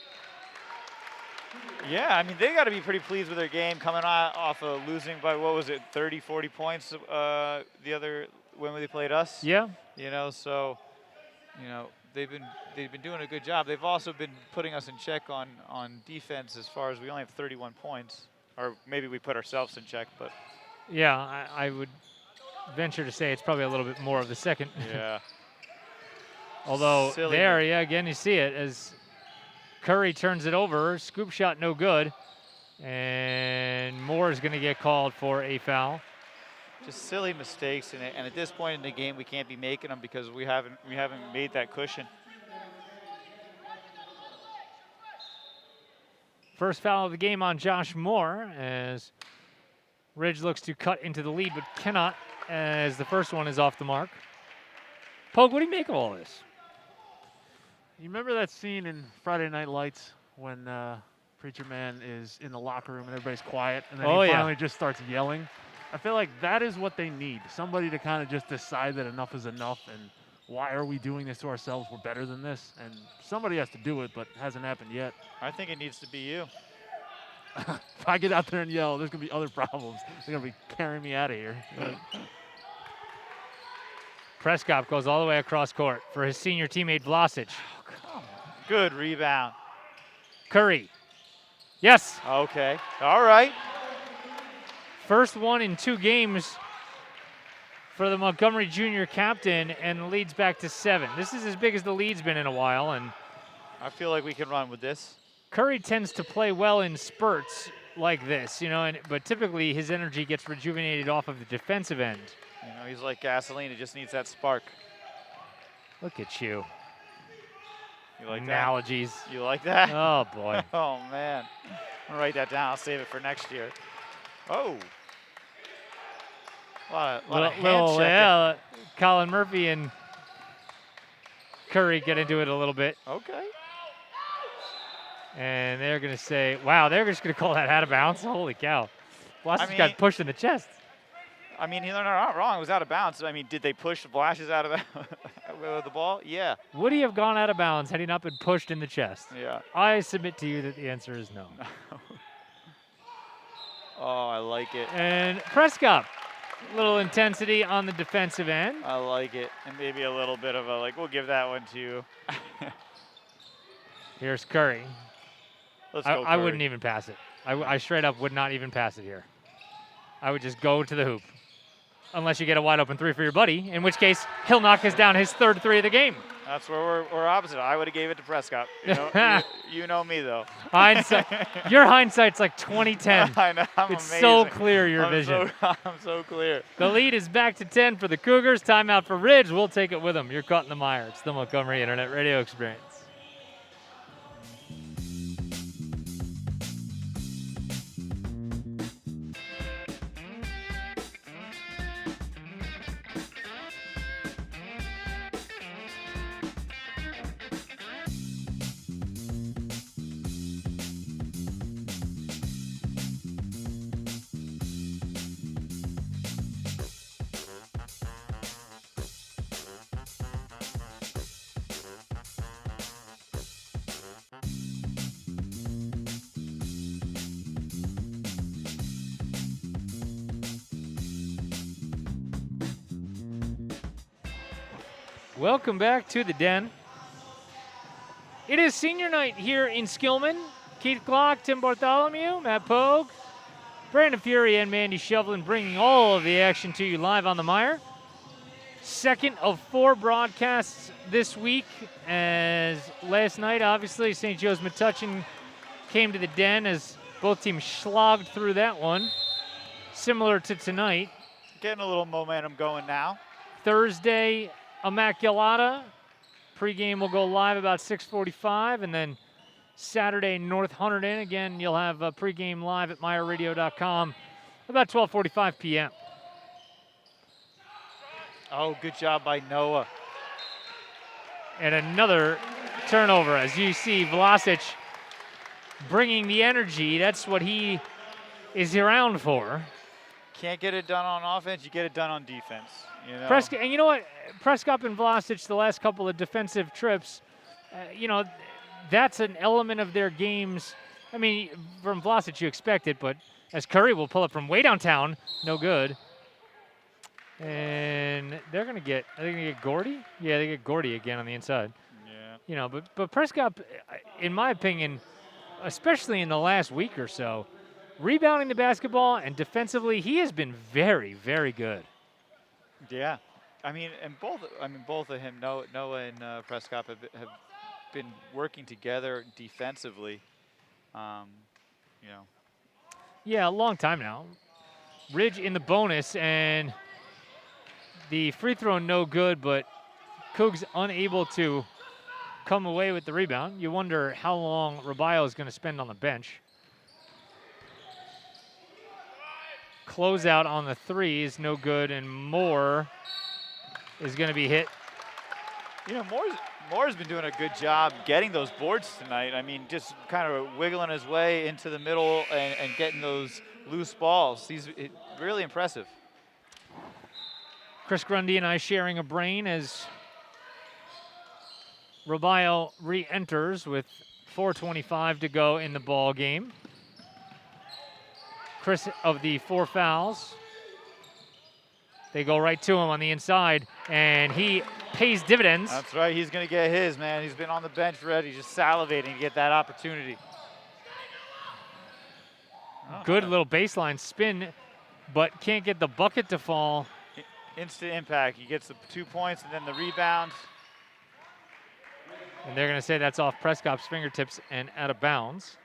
Yeah, I mean, they got to be pretty pleased with their game coming off of losing by, what was it, 30, 40 points when they played us.
Yeah.
You know, so, you know, they've been doing a good job. They've also been putting us in check on defense as far as we only have 31 points. Or maybe we put ourselves in check, but.
Yeah, I would venture to say it's probably a little bit more of the second.
Yeah.
Although
Silly.
there, yeah, again, you see it as Curry turns it over. Scoop shot no good. And Moore is going to get called for a foul.
Just silly mistakes, and at this point in the game, we can't be making them because we haven't made that cushion.
First foul of the game on Josh Moore as Ridge looks to cut into the lead, but cannot as the first one is off the mark. Pogue, what do you make of all this?
You remember that scene in Friday Night Lights when Preacher Man is in the locker room and everybody's quiet, and then he finally just starts yelling? I feel like that is what they need. Somebody to kind of just decide that enough is enough, and why are we doing this to ourselves? We're better than this. And somebody has to do it, but it hasn't happened yet.
I think it needs to be you.
If I get out there and yell, there's going to be other problems. They're going to be carrying me out of here.
Prescott goes all the way across court for his senior teammate Vlasic.
Oh, come on. Good rebound.
Curry. Yes.
Okay. All right.
First one in 2 games for the Montgomery junior captain, and the lead's back to 7. This is as big as the lead's been in a while, and
I feel like we can run with this.
Curry tends to play well in spurts like this, you know, but typically his energy gets rejuvenated off of the defensive end.
You know, he's like gasoline. It just needs that spark.
Look at you.
You like
analogies.
That? You like that?
Oh, boy.
Oh, man. I'm going to write that down. I'll save it for next year. Oh. A lot of hand checking.
Yeah, Colin Murphy and Curry get into it a little bit.
Okay.
And they're going to say, wow, they're just going to call that out of bounds? Holy cow. Vlasic got pushed in the chest.
I mean, they're not wrong. It was out of bounds. I mean, did they push Blashes out of with the ball? Yeah.
Would he have gone out of bounds had he not been pushed in the chest?
Yeah.
I submit to you that the answer is no.
Oh, I like it.
And Prescott, a little intensity on the defensive end.
I like it. And maybe a little bit of a, like, we'll give that one to you.
Here's Curry.
Let's go, Curry.
I wouldn't even pass it. I straight up would not even pass it here. I would just go to the hoop. Unless you get a wide open 3 for your buddy, in which case he'll knock us down his 3rd 3 of the game.
That's where we're opposite. I would have gave it to Prescott. You know, you know me, though.
Hindsight. Your hindsight's like 2010.
I know.
It's
amazing.
so clear, your vision.
I'm so clear.
The lead is back to 10 for the Cougars. Timeout for Ridge. We'll take it with them. You're caught in the mire. It's the Montgomery Internet Radio Experience. Welcome back to the Den. It is senior night here in Skillman. Keith Glock, Tim Bartholomew, Matt Pogue, Brandon Fury, and Mandy Shovelin bringing all of the action to you live on the Mire. Second of 4 broadcasts this week, as last night, obviously, St. Joe's Metuchen came to the Den as both teams slogged through that one. Similar to tonight.
Getting a little momentum going now.
Thursday, Immaculata. Pre-game will go live about 6:45, and then Saturday, North Hunterdon. Again, you'll have a pre-game live at MIREradio.com about 12:45 p.m.
Oh, good job by Noah.
And another turnover, as you see Vlasic bringing the energy. That's what he is around for.
Can't get it done on offense, you get it done on defense. You know?
Prescott, and you know what? Prescott and Vlasic, the last couple of defensive trips, you know, that's an element of their games. I mean, from Vlasic you expect it, but as Curry will pull up from way downtown, no good. And they're going to get, are they going to get Gordy? Yeah, they get Gordy again on the inside.
Yeah.
You know, but Prescott, in my opinion, especially in the last week or so, rebounding the basketball and defensively, he has been very, very good.
Yeah, I mean, both of him, Noah and Prescott have been working together defensively. You know.
Yeah, a long time now. Ridge in the bonus, and the free throw no good, but Cougs unable to come away with the rebound. You wonder how long Rabayo is going to spend on the bench. Closeout on the 3 is no good, and Moore is going to be hit
You know, Moore's been doing a good job getting those boards tonight. I mean, just kind of wiggling his way into the middle and getting those loose balls. He's really impressive.
Chris Grundy and I sharing a brain as Robayo re-enters with 4:25 to go in the ball game. Chris of the 4 fouls. They go right to him on the inside, and he pays dividends.
That's right. He's going to get his, man. He's been on the bench ready, just salivating to get that opportunity.
Good little baseline spin, but can't get the bucket to fall.
Instant impact. He gets the 2 points and then the rebound.
And they're going to say that's off Prescott's fingertips and out of bounds.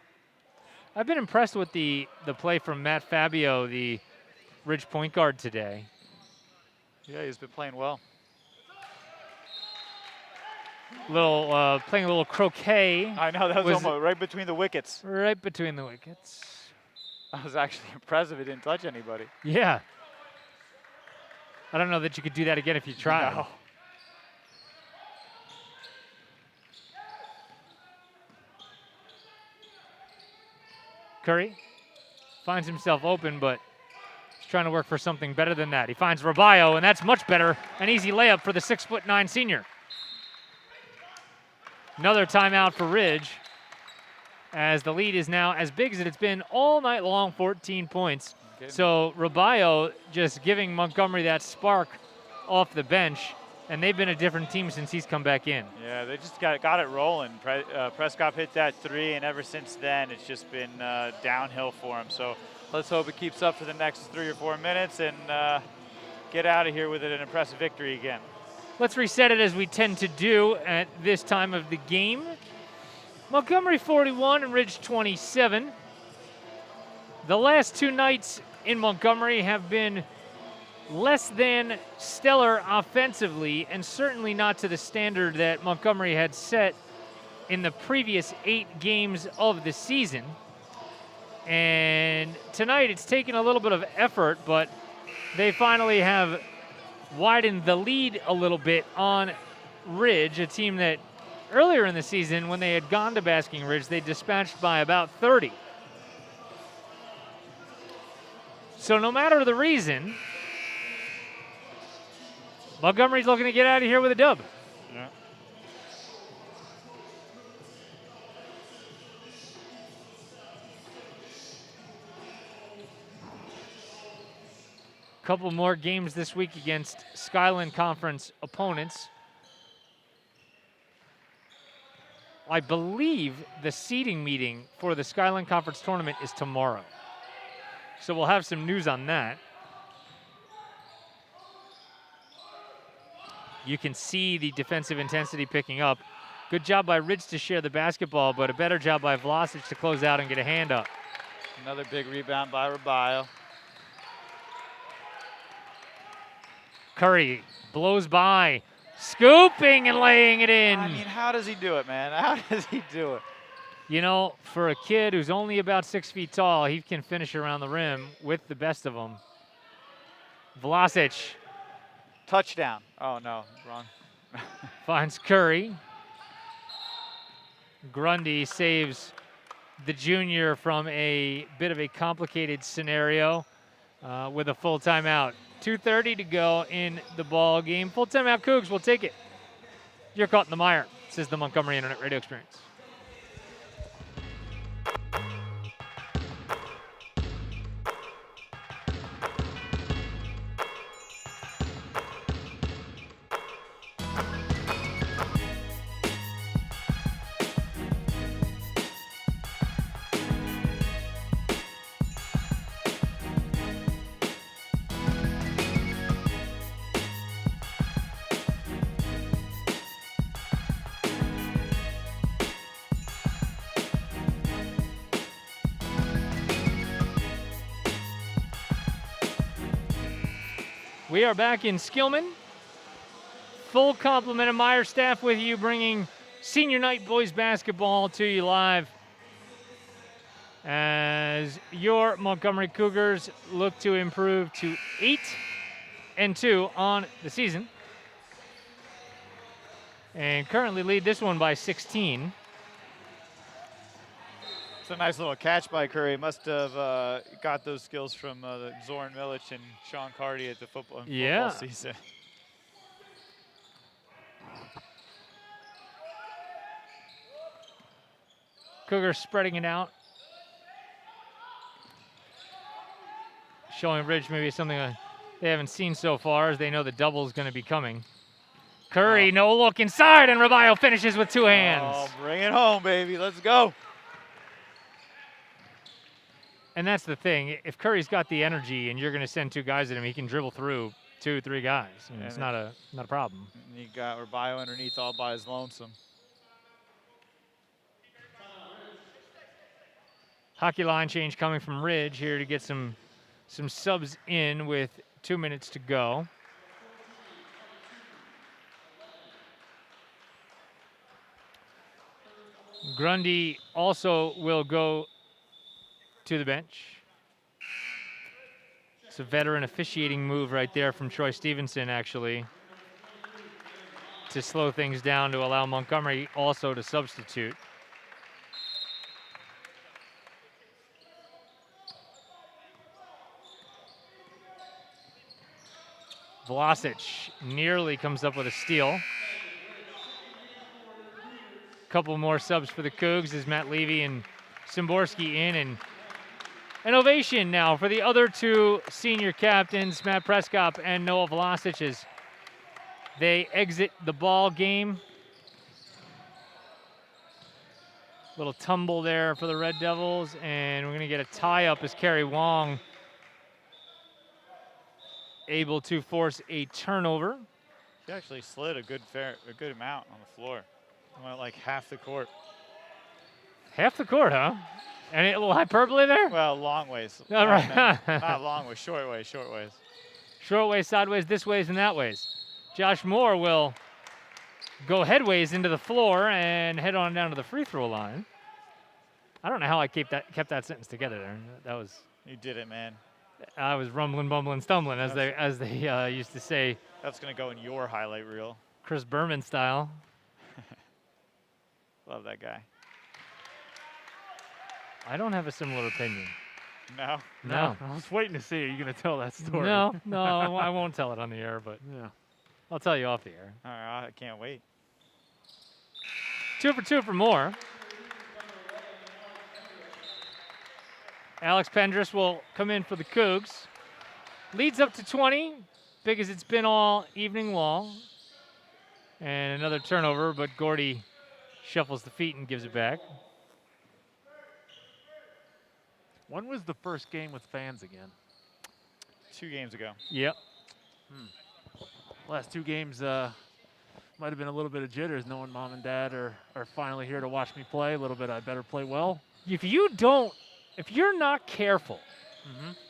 I've been impressed with the play from Matt Fabio, the Ridge point guard today.
Yeah, he's been playing well.
Playing a little croquet.
I know, that was almost right between the wickets.
Right between the wickets.
That was actually impressive. He didn't touch anybody.
Yeah. I don't know that you could do that again if you tried.
No.
Curry finds himself open, but he's trying to work for something better than that. He finds Robayo, and that's much better. An easy layup for the 6'9" senior. Another timeout for Ridge, as the lead is now as big as it's been all night long, 14 points. Okay. So Robayo just giving Montgomery that spark off the bench, and they've been a different team since he's come back in.
Yeah, they just got it rolling. Prescott hit that 3, and ever since then, it's just been downhill for him. So let's hope it keeps up for the next 3 or 4 minutes and get out of here with an impressive victory again.
Let's reset it as we tend to do at this time of the game. Montgomery 41 and Ridge 27. The last 2 nights in Montgomery have been less than stellar offensively, and certainly not to the standard that Montgomery had set in the previous 8 games of the season. And tonight it's taken a little bit of effort, but they finally have widened the lead a little bit on Ridge, a team that earlier in the season, when they had gone to Basking Ridge, they dispatched by about 30. So no matter the reason, Montgomery's looking to get out of here with a dub.
Yeah.
Couple more games this week against Skyland Conference opponents. I believe the seeding meeting for the Skyland Conference tournament is tomorrow. So we'll have some news on that. You can see the defensive intensity picking up. Good job by Ridge to share the basketball, but a better job by Vlasic to close out and get a hand up.
Another big rebound by Robayo.
Curry blows by, scooping and laying it in.
I mean, how does he do it, man? How does he do it?
You know, for a kid who's only about 6 feet tall, he can finish around the rim with the best of them. Vlasic.
Touchdown. Oh, no, wrong.
Finds Curry. Grundy saves the junior from a bit of a complicated scenario with a full timeout. 2:30 to go in the ball game. Full timeout, Cougs. We'll take it. You're caught in the mire, says the Montgomery Internet Radio Experience. We are back in Skillman. Full complement of MIRE staff with you, bringing senior night boys basketball to you live as your Montgomery Cougars look to improve to 8-2 on the season. and currently lead this one by 16.
It's a nice little catch by Curry. Must have got those skills from Zoran Milic and Sean Carty at the football season.
Cougars spreading it out. Showing Ridge maybe something they haven't seen so far, as they know the double is going to be coming. Curry, no look inside, and Rabayo finishes with 2 hands.
Oh, bring it home, baby. Let's go.
And that's the thing. If Curry's got the energy and you're going to send 2 guys at him, he can dribble through 2, 3 guys. It's not a problem.
You got Rabayo underneath all by his lonesome.
Hockey line change coming from Ridge here to get some subs in with 2 minutes to go. Grundy also will go to the bench. It's a veteran officiating move right there from Troy Stevenson, actually, to slow things down to allow Montgomery also to substitute. Vlasic nearly comes up with a steal. Couple more subs for the Cougs as Matt Levy and Szymborski in, and an ovation now for the other 2 senior captains, Matt Prescott and Noah Vlasic, as they exit the ball game. Little tumble there for the Red Devils, and we're going to get a tie-up as Kerry Wong able to force a turnover.
He actually slid a good amount on the floor. Went like half the court.
Half the court, huh? Any little hyperbole there?
Well, long ways.
All right.
Not long ways, short ways, short ways.
Short ways, sideways, this ways, and that ways. Josh Moore will go headways into the floor and head on down to the free throw line. I don't know how I kept that sentence together there. That was.
You did it, man.
I was rumbling, bumbling, stumbling, as they used to say.
That's gonna go in your highlight reel.
Chris Berman style.
Love that guy.
I don't have a similar opinion.
No?
No.
I was waiting to see. Are you going to tell that story?
No, I won't tell it on the air, but
yeah,
I'll tell you off the air.
All right, I can't wait.
2 for 2 for Moore. Alex Pendris will come in for the Cougs. Leads up to 20, big as it's been all evening long. And another turnover, but Gordy shuffles the feet and gives it back.
When was the first game with fans again?
2 games ago.
Yep.
Last 2 games might have been a little bit of jitters, knowing mom and dad are finally here to watch me play. A little bit, I better play well.
If you're not careful,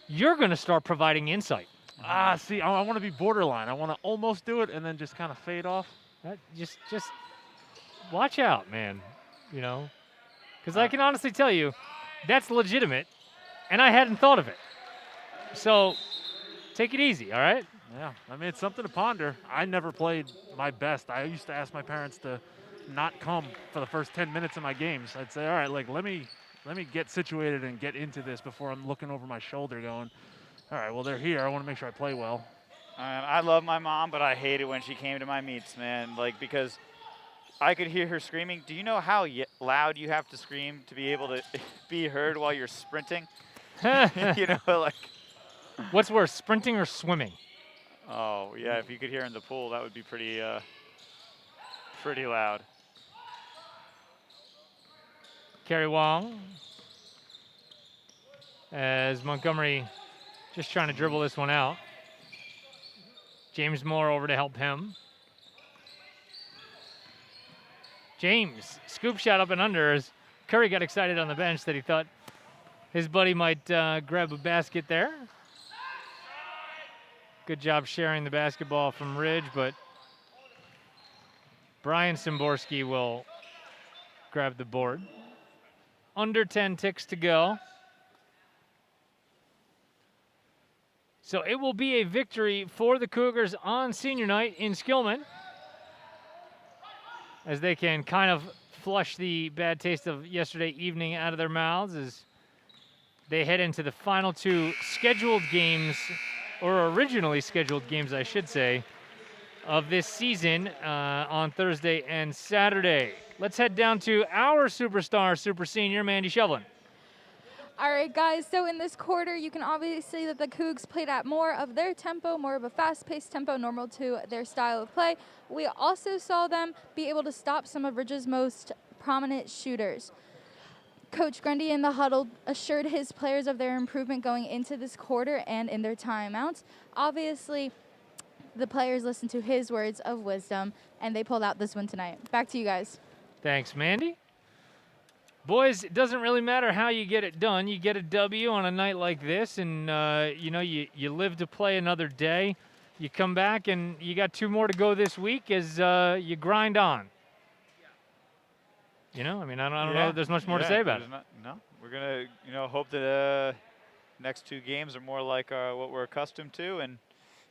you're going to start providing insight.
See, I want to be borderline. I want to almost do it and then just kind of fade off.
Just watch out, man. You know, because I can honestly tell you, that's legitimate, and I hadn't thought of it. So take it easy, all right?
Yeah, I mean, it's something to ponder. I never played my best. I used to ask my parents to not come for the first 10 minutes of my games. I'd say, all right, like, let me get situated and get into this before I'm looking over my shoulder going, all right, well, they're here. I want to make sure I play well.
I love my mom, but I hate it when she came to my meets, man. Like, because I could hear her screaming. Do you know how loud you have to scream to be able to be heard while you're sprinting? You know, like.
What's worse, sprinting or swimming?
Oh, yeah, if you could hear in the pool, that would be pretty loud.
Kerry Wong, as Montgomery just trying to dribble this one out. James Moore over to help him. James, scoop shot up and under as Curry got excited on the bench that he thought his buddy might grab a basket there. Good job sharing the basketball from Ridge, but Brian Szymborski will grab the board. Under 10 ticks to go. So it will be a victory for the Cougars on senior night in Skillman. as they can kind of flush the bad taste of yesterday evening out of their mouths as they head into the final two scheduled games, or originally scheduled games, I should say, of this season on Thursday and Saturday. Let's head down to our superstar, super senior, Mandy Shevlin.
All right, guys, so in this quarter, you can obviously see that the Cougs played at more of their tempo, more of a fast-paced tempo normal to their style of play. We also saw them be able to stop some of Ridge's most prominent shooters. Coach Grundy in the huddle assured his players of their improvement going into this quarter and in their timeouts. Obviously, the players listened to his words of wisdom, and they pulled out this one tonight. Back to you guys.
Thanks, Mandy. Boys, it doesn't really matter how you get it done. You get a W on a night like this, and you live to play another day. You come back, and you got 2 more to go this week as you grind on. I don't know if there's much more to say about it.
No, we're going to, hope that next 2 games are more like what we're accustomed to and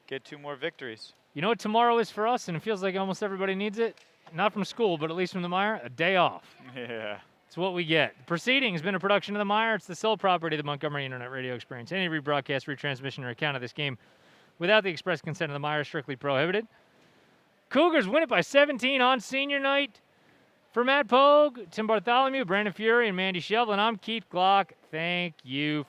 get 2 more victories.
You know what tomorrow is for us, and it feels like almost everybody needs it? Not from school, but at least from the MIRE, a day off.
Yeah.
It's what we get. The proceeding has been a production of the MIRE. It's the sole property of the Montgomery Internet Radio Experience. Any rebroadcast, retransmission, or account of this game without the express consent of the MIRE is strictly prohibited. Cougars win it by 17 on senior night. For Matt Pogue, Tim Bartholomew, Brandon Fury, and Mandy Shevlin, I'm Keith Glock. Thank you